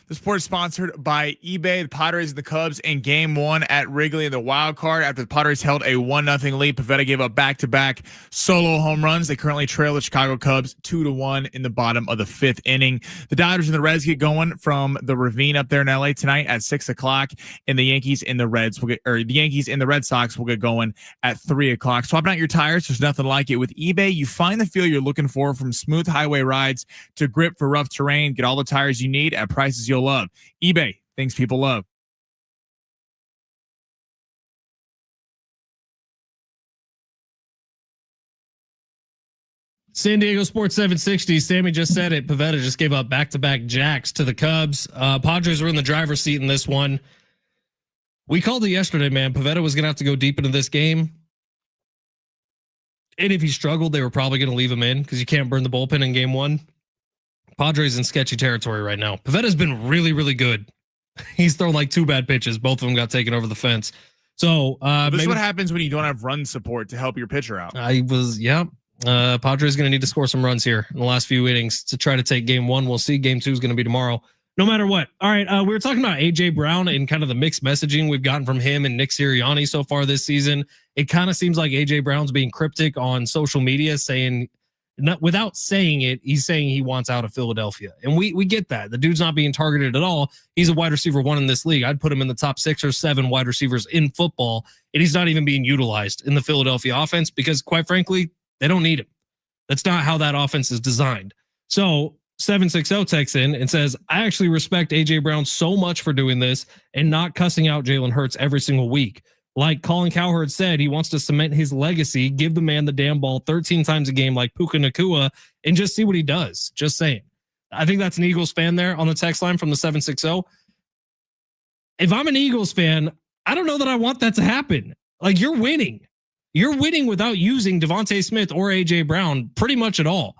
The sport is sponsored by eBay. The Padres and the Cubs in Game 1 at Wrigley in the wild card. After the Padres held a 1-0 lead, Pivetta gave up back-to-back solo home runs. They currently trail the Chicago Cubs 2-1 in the bottom of the 5th inning. The Dodgers and the Reds get going from the Ravine up there in LA tonight at 6 o'clock, and the Yankees and the Red Sox will get going at 3 o'clock. Swapping out your tires, there's nothing like it. With eBay, you find the feel you're looking for, from smooth highway rides to grip for rough terrain. Get all the tires you need at prices you'll love. eBay, things people love. San Diego Sports 760. Sammy just said it. Pivetta just gave up back-to-back jacks to the Cubs. Padres were in the driver's seat in this one. We called it yesterday, man. Pivetta was going to have to go deep into this game. And if he struggled, they were probably going to leave him in, because you can't burn the bullpen in Game 1. Padres in sketchy territory right now. Pavetta's been really, really good. He's thrown like 2 bad pitches. Both of them got taken over the fence. So this is what happens when you don't have run support to help your pitcher out. Padres going to need to score some runs here in the last few innings to try to take Game 1. We'll see. Game 2 is going to be tomorrow, no matter what. All right, we were talking about AJ Brown and kind of the mixed messaging we've gotten from him and Nick Sirianni so far this season. It kind of seems like AJ Brown's being cryptic on social media, saying, without saying it, he's saying he wants out of Philadelphia. And we get that. The dude's not being targeted at all. He's a wide receiver 1 in this league. I'd put him in the top 6 or 7 wide receivers in football. And he's not even being utilized in the Philadelphia offense because, quite frankly, they don't need him. That's not how that offense is designed. So 760 texts in and says, I actually respect AJ Brown so much for doing this and not cussing out Jalen Hurts every single week. Like Colin Cowherd said, he wants to cement his legacy, give the man the damn ball 13 times a game like Puka Nacua, and just see what he does. Just saying. I think that's an Eagles fan there on the text line from the 760. If I'm an Eagles fan, I don't know that I want that to happen. Like, you're winning. You're winning without using Devontae Smith or AJ Brown pretty much at all.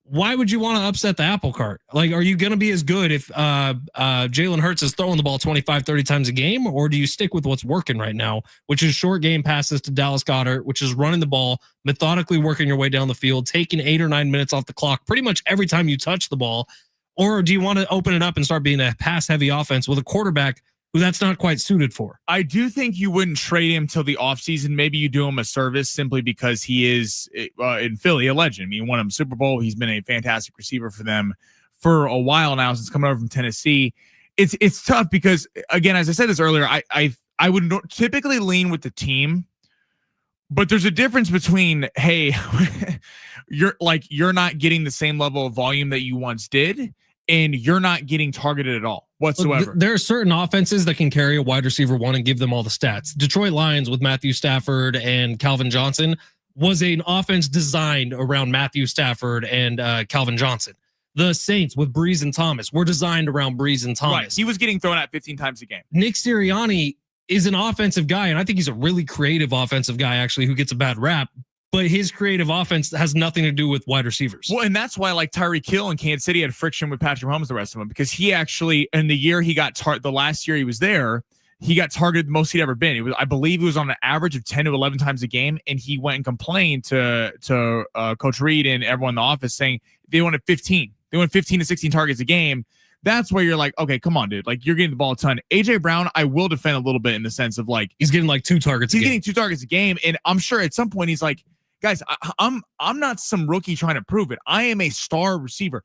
Why would you want to upset the apple cart? Like, are you going to be as good if Jalen Hurts is throwing the ball 25, 30 times a game? Or do you stick with what's working right now, which is short game passes to Dallas Goedert, which is running the ball, methodically working your way down the field, taking 8 or 9 minutes off the clock pretty much every time you touch the ball? Or do you want to open it up and start being a pass-heavy offense with a quarterback who that's not quite suited for? I do think you wouldn't trade him till the offseason. Maybe you do him a service simply because he is in Philly a legend. I mean, he won him Super Bowl. He's been a fantastic receiver for them for a while now since coming over from Tennessee. It's tough because, again, as I said this earlier, I would typically lean with the team, but there's a difference between, hey, you're not getting the same level of volume that you once did, and you're not getting targeted at all whatsoever. There are certain offenses that can carry a wide receiver one and give them all the stats. Detroit Lions with Matthew Stafford and Calvin Johnson was an offense designed around Matthew Stafford and Calvin Johnson. The Saints with Breeze and Thomas were designed around Breeze and Thomas. Right. He was getting thrown at 15 times a game. Nick Sirianni is an offensive guy, and I think he's a really creative offensive guy, actually, who gets a bad rap. But his creative offense has nothing to do with wide receivers. Well, and that's why, like, Tyreek Hill in Kansas City had friction with Patrick Mahomes, the rest of them, because he actually, in the year he got the last year he was there, he got targeted the most he'd ever been. It was, I believe, he was on an average of 10 to 11 times a game, and he went and complained to Coach Reed and everyone in the office saying they wanted 15. They wanted 15 to 16 targets a game. That's where you're like, okay, come on, dude. Like, you're getting the ball a ton. AJ Brown, I will defend a little bit in the sense of, like, he's getting like 2 targets a game. He's getting 2 targets a game, and I'm sure at some point he's like, guys, I'm not some rookie trying to prove it. I am a star receiver.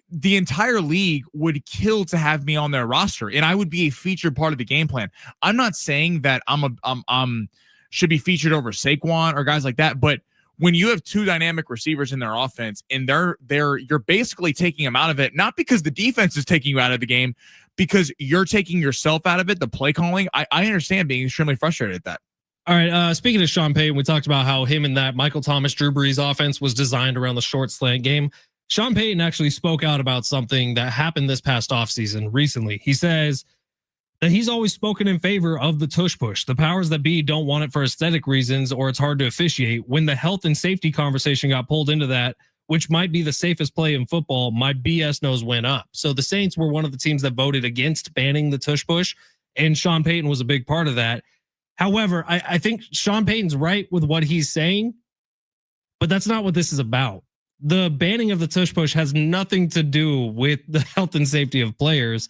The entire league would kill to have me on their roster, and I would be a featured part of the game plan. I'm not saying that I'm should be featured over Saquon or guys like that, but when you have 2 dynamic receivers in their offense and you're basically taking them out of it, not because the defense is taking you out of the game, because you're taking yourself out of it, the play calling. I understand being extremely frustrated at that. All right. Speaking of Sean Payton, we talked about how him and that Michael Thomas, Drew Brees offense was designed around the short slant game. Sean Payton actually spoke out about something that happened this past offseason recently. He says that he's always spoken in favor of the tush push. The powers that be don't want it for aesthetic reasons, or it's hard to officiate. When the health and safety conversation got pulled into that, which might be the safest play in football, my BS nose went up. So the Saints were one of the teams that voted against banning the tush push, and Sean Payton was a big part of that. However, I think Sean Payton's right with what he's saying, but that's not what this is about. The banning of the tush push has nothing to do with the health and safety of players.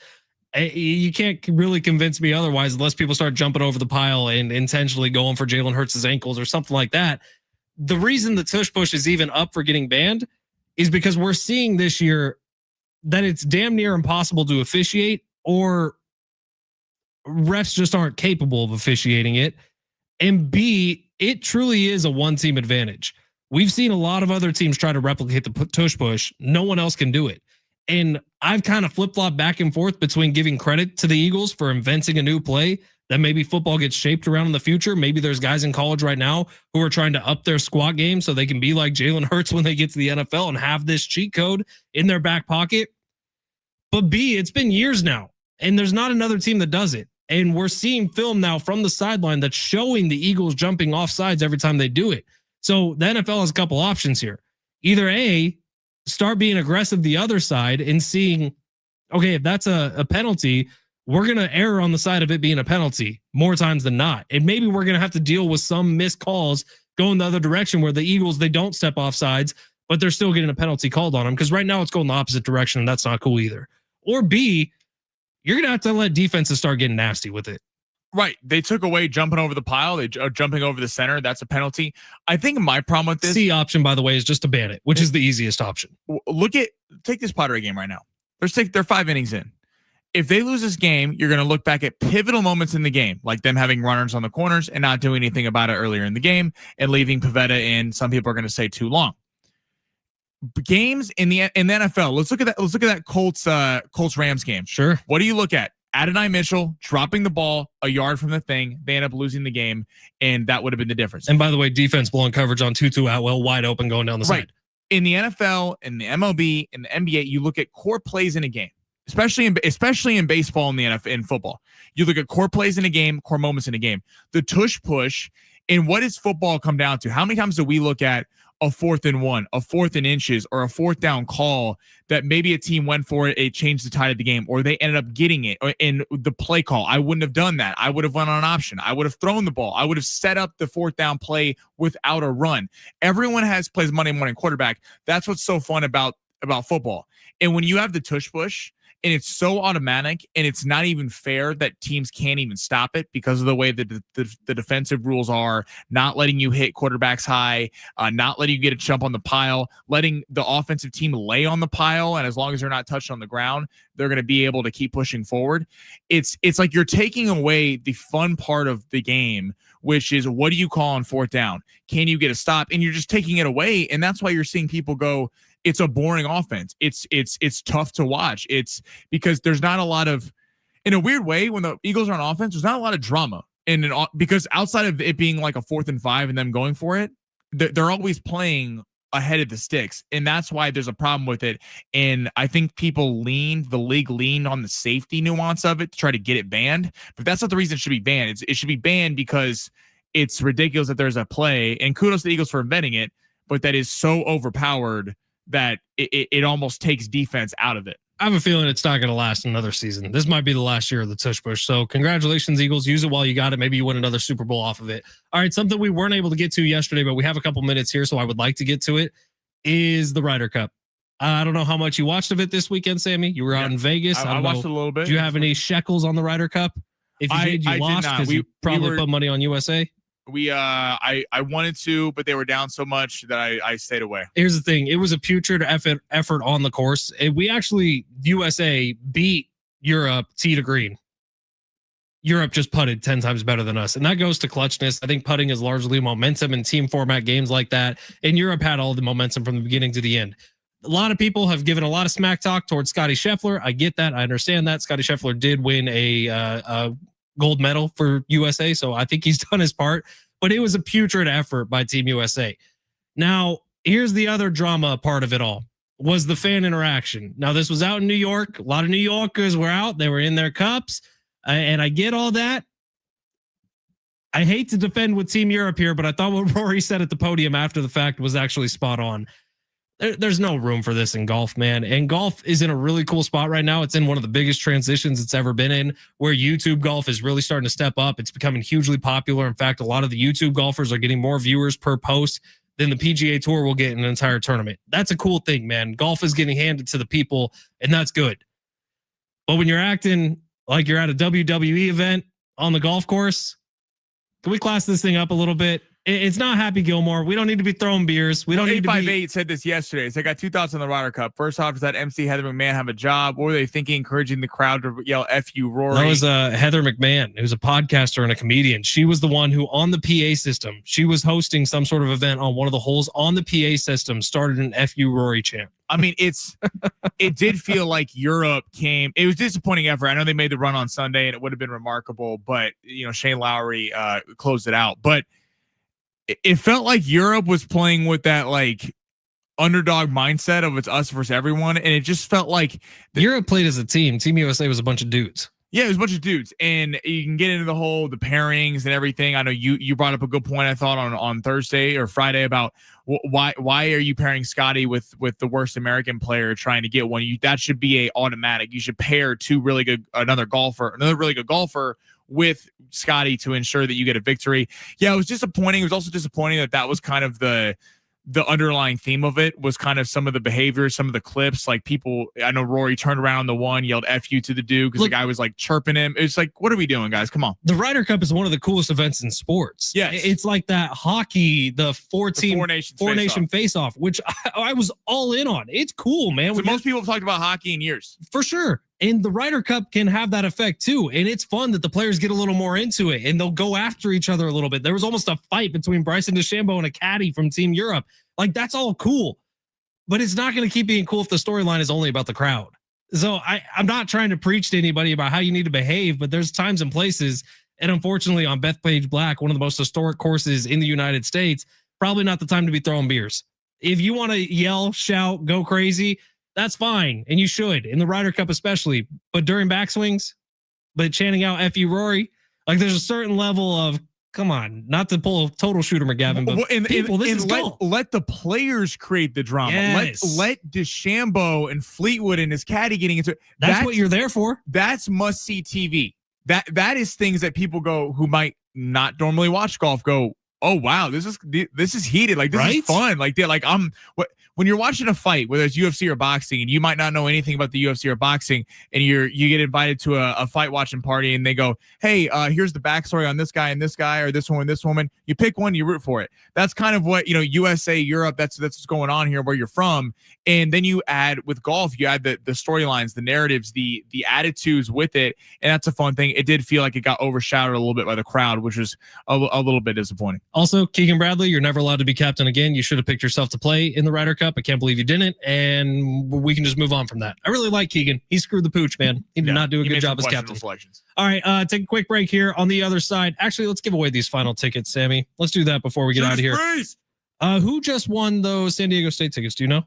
You can't really convince me otherwise unless people start jumping over the pile and intentionally going for Jalen Hurts' ankles or something like that. The reason the tush push is even up for getting banned is because we're seeing this year that it's damn near impossible to officiate, or refs just aren't capable of officiating it. And B, it truly is a one-team advantage. We've seen a lot of other teams try to replicate the tush push. No one else can do it. And I've kind of flip-flopped back and forth between giving credit to the Eagles for inventing a new play that maybe football gets shaped around in the future. Maybe there's guys in college right now who are trying to up their squat game so they can be like Jalen Hurts when they get to the NFL and have this cheat code in their back pocket. But B, it's been years now, and there's not another team that does it. And we're seeing film now from the sideline that's showing the Eagles jumping off sides every time they do it. So the NFL has a couple options here. Either A, start being aggressive the other side and seeing, okay, if that's a penalty, we're going to err on the side of it being a penalty more times than not. And maybe we're going to have to deal with some missed calls going the other direction where the Eagles, they don't step off sides, but they're still getting a penalty called on them, because right now it's going the opposite direction, and that's not cool either. Or B, you're going to have to let defenses start getting nasty with it. Right. They took away jumping over the pile. They jumping over the center. That's a penalty. I think my problem with this C option, by the way, is just to ban it, which is the easiest option. Take this Padre game right now. They're 5 innings in. If they lose this game, you're going to look back at pivotal moments in the game, like them having runners on the corners and not doing anything about it earlier in the game and leaving Pavetta in. Some people are going to say too long. games in the NFL. Let's look at that. Let's look at that Colts Rams game. Sure. What do you look at? Adonai Mitchell dropping the ball a yard from the thing. They end up losing the game, and that would have been the difference. And by the way, defense blowing coverage on Tutu Atwell, wide open going down the side. In the NFL, in the MLB, in the NBA, you look at core plays in a game, especially in baseball and the NFL, in football. You look at core plays in a game, core moments in a game. The tush push, and what does football come down to? How many times do we look at a 4th and 1, a 4th and inches, or a 4th down call that maybe a team went for it, it changed the tide of the game, or they ended up getting it in the play call? I wouldn't have done that. I would have went on an option. I would have thrown the ball. I would have set up the 4th down play without a run. Everyone plays Monday morning quarterback. That's what's so fun about football. And when you have the tush push, and it's so automatic, and it's not even fair that teams can't even stop it because of the way that the defensive rules are, not letting you hit quarterbacks high, not letting you get a jump on the pile, letting the offensive team lay on the pile, and as long as they're not touched on the ground, they're going to be able to keep pushing forward. It's like you're taking away the fun part of the game, which is, what do you call on 4th down? Can you get a stop? And you're just taking it away, and that's why you're seeing people go, it's a boring offense. It's tough to watch. It's because there's not a lot of, in a weird way, when the Eagles are on offense, there's not a lot of drama. Because outside of it being like a 4th and 5 and them going for it, they're always playing ahead of the sticks. And that's why there's a problem with it. And I think the league leaned on the safety nuance of it to try to get it banned. But that's not the reason it should be banned. It should be banned because it's ridiculous that there's a play, and kudos to the Eagles for inventing it, but that is so overpowered that it almost takes defense out of it. I have a feeling it's not going to last another season. This might be the last year of the tush push. So congratulations, Eagles. Use it while you got it. Maybe you win another Super Bowl off of it. All right, something we weren't able to get to yesterday, but we have a couple minutes here, so I would like to get to it, is the Ryder Cup. I don't know how much you watched of it this weekend, Sammy. You were out in Vegas. I watched a little bit. Do you have any shekels on the Ryder Cup? If you did, you lost because you probably put money on USA. I wanted to, but they were down so much that I stayed away. Here's the thing. It was a putrid effort on the course. USA beat Europe tee to green. Europe just putted 10 times better than us. And that goes to clutchness. I think putting is largely momentum in team format games like that. And Europe had all the momentum from the beginning to the end. A lot of people have given a lot of smack talk towards Scotty Scheffler. I get that. I understand that. Scotty Scheffler did win a gold medal for USA, so I think he's done his part, but it was a putrid effort by Team USA. Now, here's the other drama part of it all, was the fan interaction. Now, this was out in New York. A lot of New Yorkers were out. They were in their cups, and I get all that. I hate to defend with Team Europe here, but I thought what Rory said at the podium after the fact was actually spot on. There's no room for this in golf, man. And golf is in a really cool spot right now. It's in one of the biggest transitions it's ever been in, where YouTube golf is really starting to step up. It's becoming hugely popular. In fact, a lot of the YouTube golfers are getting more viewers per post than the PGA Tour will get in an entire tournament. That's a cool thing, man. Golf is getting handed to the people, and that's good. But when you're acting like you're at a WWE event on the golf course, can we class this thing up a little bit? It's not Happy Gilmore. We don't need to be throwing beers. We don't need to be. 858 said this yesterday. So I got 2 thoughts on the Ryder Cup. First off, does that MC Heather McMahon have a job? Or were they thinking encouraging the crowd to yell F you, Rory? That was Heather McMahon, who's a podcaster and a comedian. She was the one who, on the PA system, she was hosting some sort of event on one of the holes on the PA system, started an F you, Rory chant. I mean, it did feel like Europe came. It was disappointing effort. I know they made the run on Sunday and it would have been remarkable, but Shane Lowry closed it out. But it felt like Europe was playing with that like underdog mindset of it's us versus everyone. And it just felt like Europe played as a team. Team USA was a bunch of dudes. Yeah, it was a bunch of dudes. And you can get into the the pairings and everything. I know you brought up a good point, I thought, on Thursday or Friday about why are you pairing Scotty with the worst American player trying to get one? That should be a automatic. You should pair another really good golfer with Scotty to ensure that you get a victory. Yeah, it was disappointing. It was also disappointing that was kind of the underlying theme of it, was kind of some of the behavior, some of the clips, like people, I know Rory turned around the one, yelled F you to the dude because the guy was like chirping him. It's like, what are we doing, guys? Come on. The Ryder Cup is one of the coolest events in sports. Yeah. It's like that hockey, the four nation face off, which I was all in on. It's cool, man. So most people have talked about hockey in years. For sure. And the Ryder Cup can have that effect too. And it's fun that the players get a little more into it and they'll go after each other a little bit. There was almost a fight between Bryson DeChambeau and a caddy from Team Europe. Like, that's all cool. but it's not going to keep being cool if the storyline is only about the crowd. So I'm not trying to preach to anybody about how you need to behave, but there's times and places. And unfortunately, on Bethpage Black, one of the most historic courses in the United States, probably not the time to be throwing beers. If you want to yell, shout, go crazy, that's fine. And you should, in the Ryder Cup especially. But during backswings, but chanting out F you, Rory, like there's a certain level of, come on, not to pull a total shooter McGavin, but this is golf. Let the players create the drama. Yes. Let DeChambeau and Fleetwood and his caddy getting into it. That's what you're there for. That's must see TV. That is things that people go who might not normally watch golf go, oh wow, this is heated. Like this is fun. Like when you're watching a fight, whether it's UFC or boxing, and you might not know anything about the UFC or boxing, and you get invited to a fight watching party, and they go, hey, here's the backstory on this guy and this guy, or this one and this woman. You pick one, you root for it. That's kind of what, USA, Europe, that's what's going on here where you're from. And then you add with golf, you add the storylines, the narratives, the attitudes with it, and that's a fun thing. It did feel like it got overshadowed a little bit by the crowd, which was a little bit disappointing. Also, Keegan Bradley, you're never allowed to be captain again. You should have picked yourself to play in the Ryder Cup. I can't believe you didn't, and we can just move on from that. I really like Keegan. He screwed the pooch, man. He did not do a good job as captain. All right, take a quick break here. On the other side, actually, let's give away these final tickets, Sammy. Let's do that before we get out of here. Who just won those San Diego State tickets? Do you know?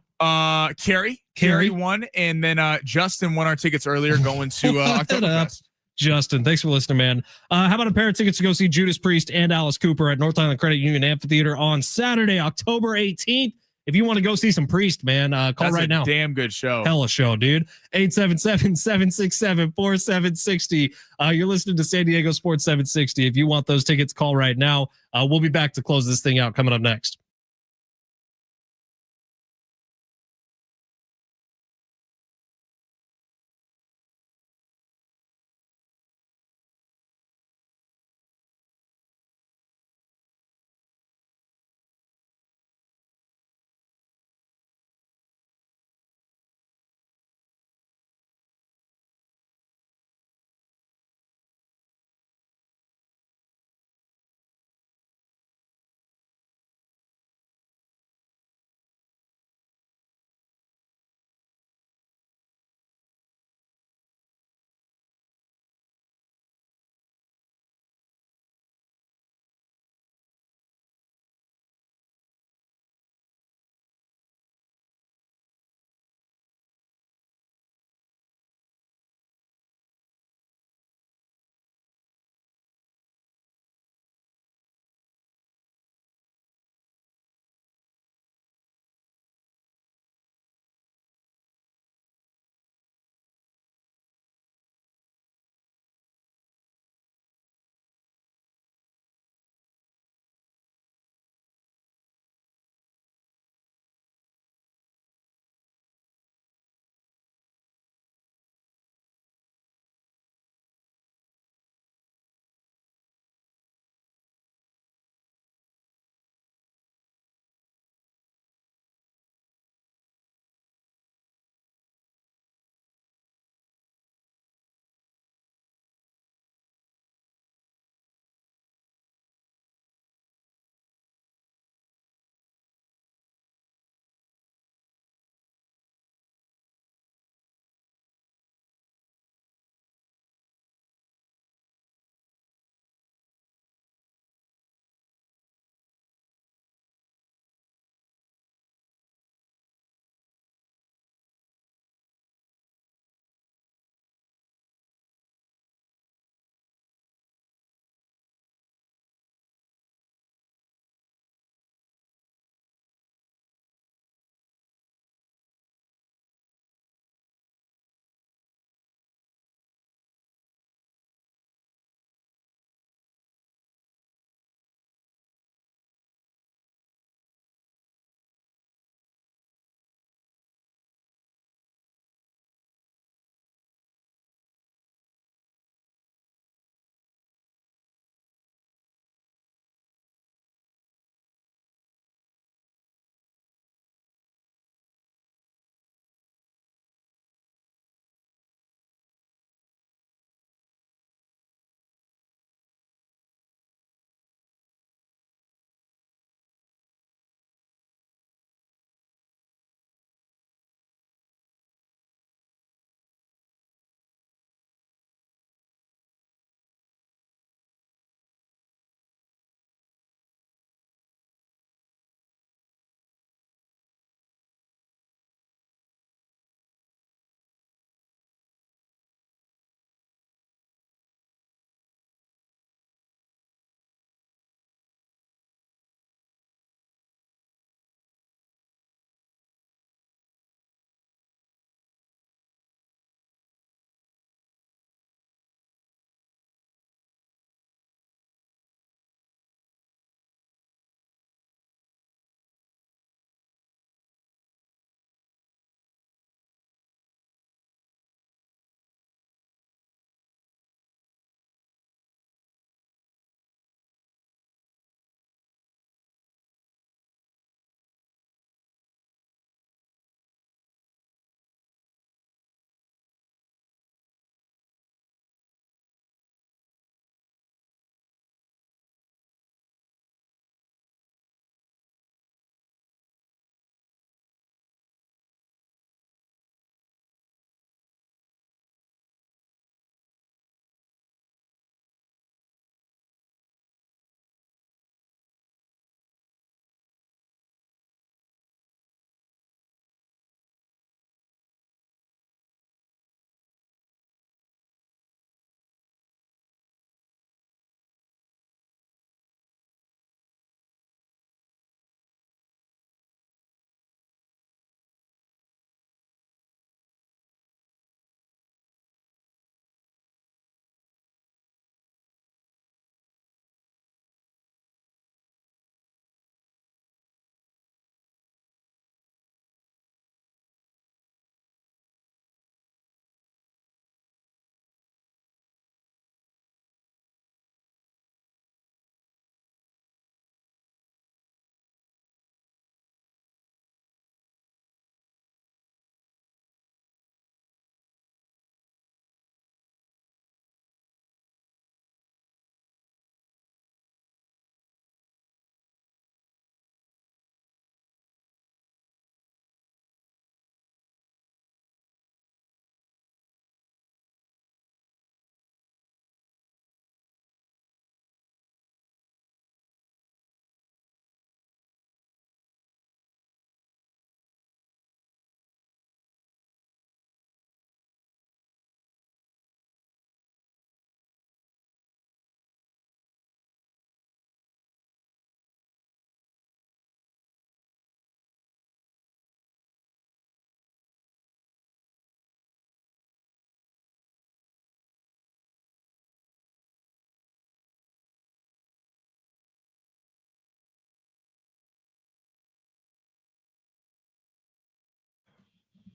Carrie won, and then Justin won our tickets earlier going to Oktoberfest. Justin, thanks for listening, man. How about a pair of tickets to go see Judas Priest and Alice Cooper at North Island Credit Union Amphitheater on Saturday, October 18th? If you want to go see some Priest, man, call right now. Damn good show. Hella show, dude. 877-767-4760. You're listening to San Diego Sports 760. If you want those tickets, call right now. We'll be back to close this thing out coming up next.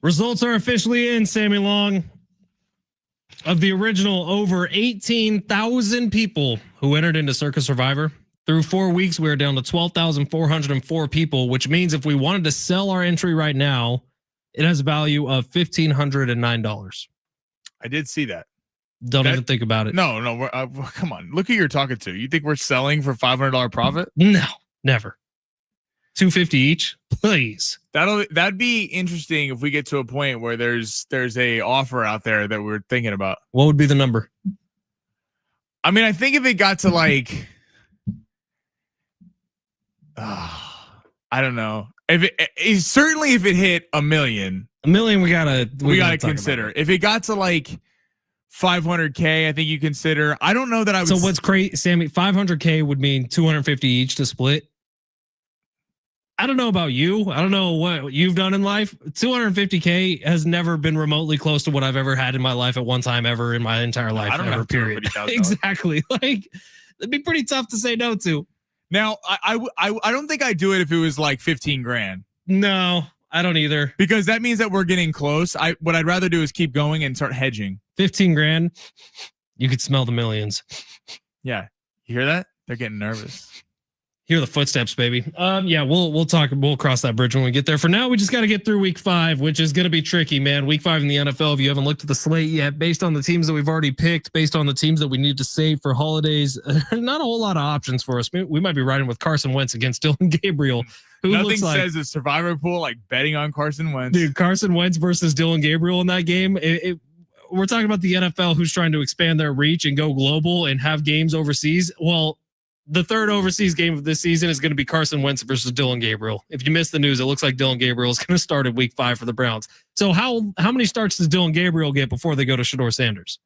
Results are officially in, Sammy Long. Of the original over 18,000 people who entered into Circus Survivor, through 4 weeks, we are down to 12,404 people, which means if we wanted to sell our entry right now, it has a value of $1,509. I did see that. Don't even think about it. No. Come on. Look who you're talking to. You think we're selling for $500 profit? No, never. $250 each, please. That'd be interesting if we get to a point where there's a offer out there that we're thinking about. What would be the number? I mean, I think if it got to like, I don't know. If it certainly if it hit $1 million, we gotta consider. If it got to like 500K, I think you consider. I don't know that I would. So what's crazy, Sammy? 500K would mean 250 each to split. I don't know about you. I don't know what you've done in life. 250K has never been remotely close to what I've ever had in my life at one time ever in my entire life. I don't know. Period. Exactly. Like it'd be pretty tough to say no to. Now, I don't think I'd do it if it was like 15 grand. No, I don't either. Because that means that we're getting close. What I'd rather do is keep going and start hedging. 15 grand. You could smell the millions. Yeah. You hear that? They're getting nervous. Hear the footsteps, baby. Yeah, we'll talk. We'll cross that bridge when we get there. For now, we just got to get through week 5, which is going to be tricky, man. Week 5 in the NFL, if you haven't looked at the slate yet, based on the teams that we've already picked, based on the teams that we need to save for holidays, not a whole lot of options for us. We might be riding with Carson Wentz against Dylan Gabriel. Who Nothing says a survivor pool like betting on Carson Wentz. Dude, Carson Wentz versus Dylan Gabriel in that game. We're talking about the NFL who's trying to expand their reach and go global and have games overseas. Well, the third overseas game of this season is going to be Carson Wentz versus Dylan Gabriel. If you missed the news, it looks like Dylan Gabriel is going to start in week 5 for the Browns. So how many starts does Dylan Gabriel get before they go to Shedeur Sanders?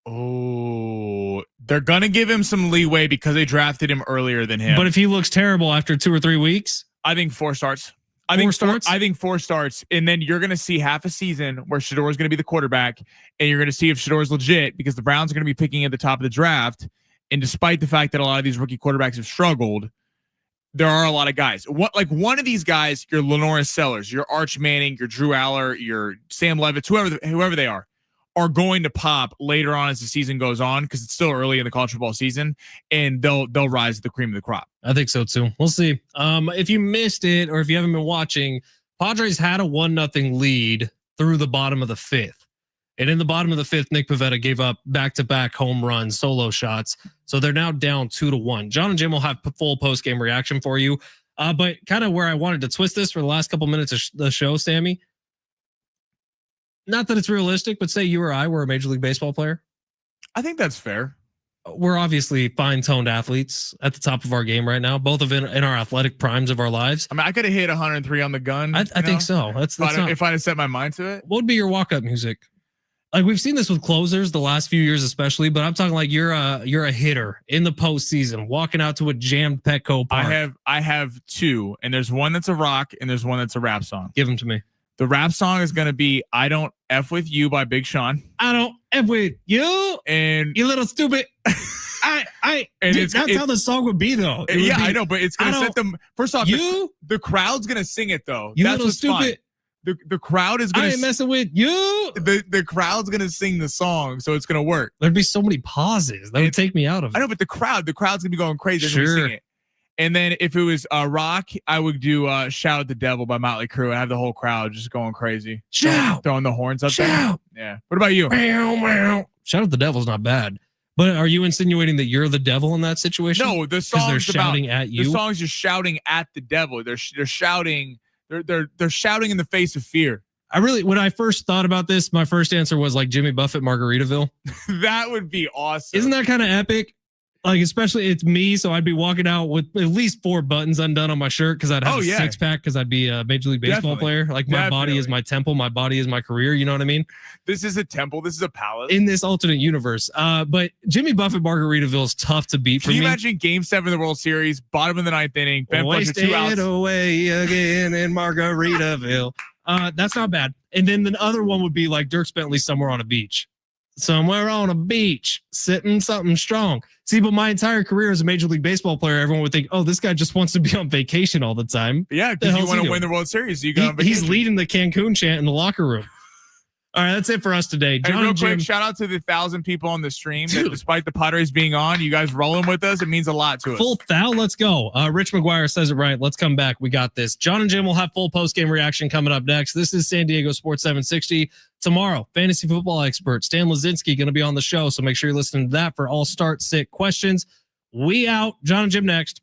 Oh, they're going to give him some leeway because they drafted him earlier than him. But if he looks terrible after 2 or 3 weeks, I think 4 starts. I think 4 starts, and then you're going to see half a season where Shedeur is going to be the quarterback, and you're going to see if Shedeur is legit because the Browns are going to be picking at the top of the draft. And despite the fact that a lot of these rookie quarterbacks have struggled, there are a lot of guys. One of these guys, your Lenoris Sellers, your Arch Manning, your Drew Aller, your Sam Levitz, whoever they are going to pop later on as the season goes on because it's still early in the college football season, and they'll rise to the cream of the crop. I think so too. We'll see. If you missed it or if you haven't been watching, Padres had a 1-0 lead through the bottom of the 5th. And in the bottom of the 5th, Nick Pivetta gave up back-to-back home runs, solo shots. So they're now down 2-1. John and Jim will have full post-game reaction for you. But kind of where I wanted to twist this for the last couple minutes of the show, Sammy. Not that it's realistic, but say you or I were a Major League Baseball player. I think that's fair. We're obviously fine-toned athletes at the top of our game right now, both of in our athletic primes of our lives. I mean, I could have hit 103 on the gun. I think so. If I'd have set my mind to it. What would be your walk-up music? Like we've seen this with closers the last few years, especially, but I'm talking like you're a hitter in the postseason, walking out to a jammed Petco Park. I have 2, and there's one that's a rock and there's one that's a rap song. Give them to me. The rap song is going to be "I Don't F With You" by Big Sean. I don't F with you, and you little stupid. That's how the song would be though. I know, but it's going to set them. First off, the crowd's going to sing it though. You little stupid. Fine. The crowd is going to. I ain't messing with you. The crowd's going to sing the song, so it's going to work. There'd be so many pauses that would take me out of it. I know, but the crowd's going to be going crazy. They're going to sing it. And then if it was rock, I would do "Shout at the Devil" by Motley Crue. I have the whole crowd just going crazy. Shout, throwing the horns up there. Yeah. What about you? Shout at the Devil's not bad. But are you insinuating that you're the devil in that situation? No, the song's they're shouting at you. The song's just shouting at the devil. They're shouting. They're shouting in the face of fear. When I first thought about this, my first answer was like Jimmy Buffett, Margaritaville. That would be awesome. Isn't that kind of epic? Like, especially it's me, so I'd be walking out with at least 4 buttons undone on my shirt because I'd have a 6-pack because I'd be a Major League Baseball player. Like my body is my temple, my body is my career. You know what I mean? This is a temple. This is a palace in this alternate universe. But Jimmy Buffett, Margaritaville is tough to beat. Can you imagine Game 7 of the World Series, bottom of the 9th inning, Ben Fletcher 2 outs away again in Margaritaville. That's not bad. And then the other one would be like Dierks Bentley, "Somewhere on a Beach." somewhere on a beach, sitting something strong. See, but my entire career as a Major League Baseball player, everyone would think, oh, this guy just wants to be on vacation all the time. Yeah, because you want to win the World Series. So you go on vacation. He's leading the Cancun chant in the locker room. All right, that's it for us today. John, hey, real quick, shout out to the 1,000 people on the stream. That despite the Padres being on, you guys rolling with us. It means a lot to us. Full thou, let's go. Rich McGuire says it right. Let's come back. We got this. John and Jim will have full post-game reaction coming up next. This is San Diego Sports 760. Tomorrow, fantasy football expert Stan Lazinski going to be on the show, so make sure you're listening to that for all start sit questions. We out. John and Jim next.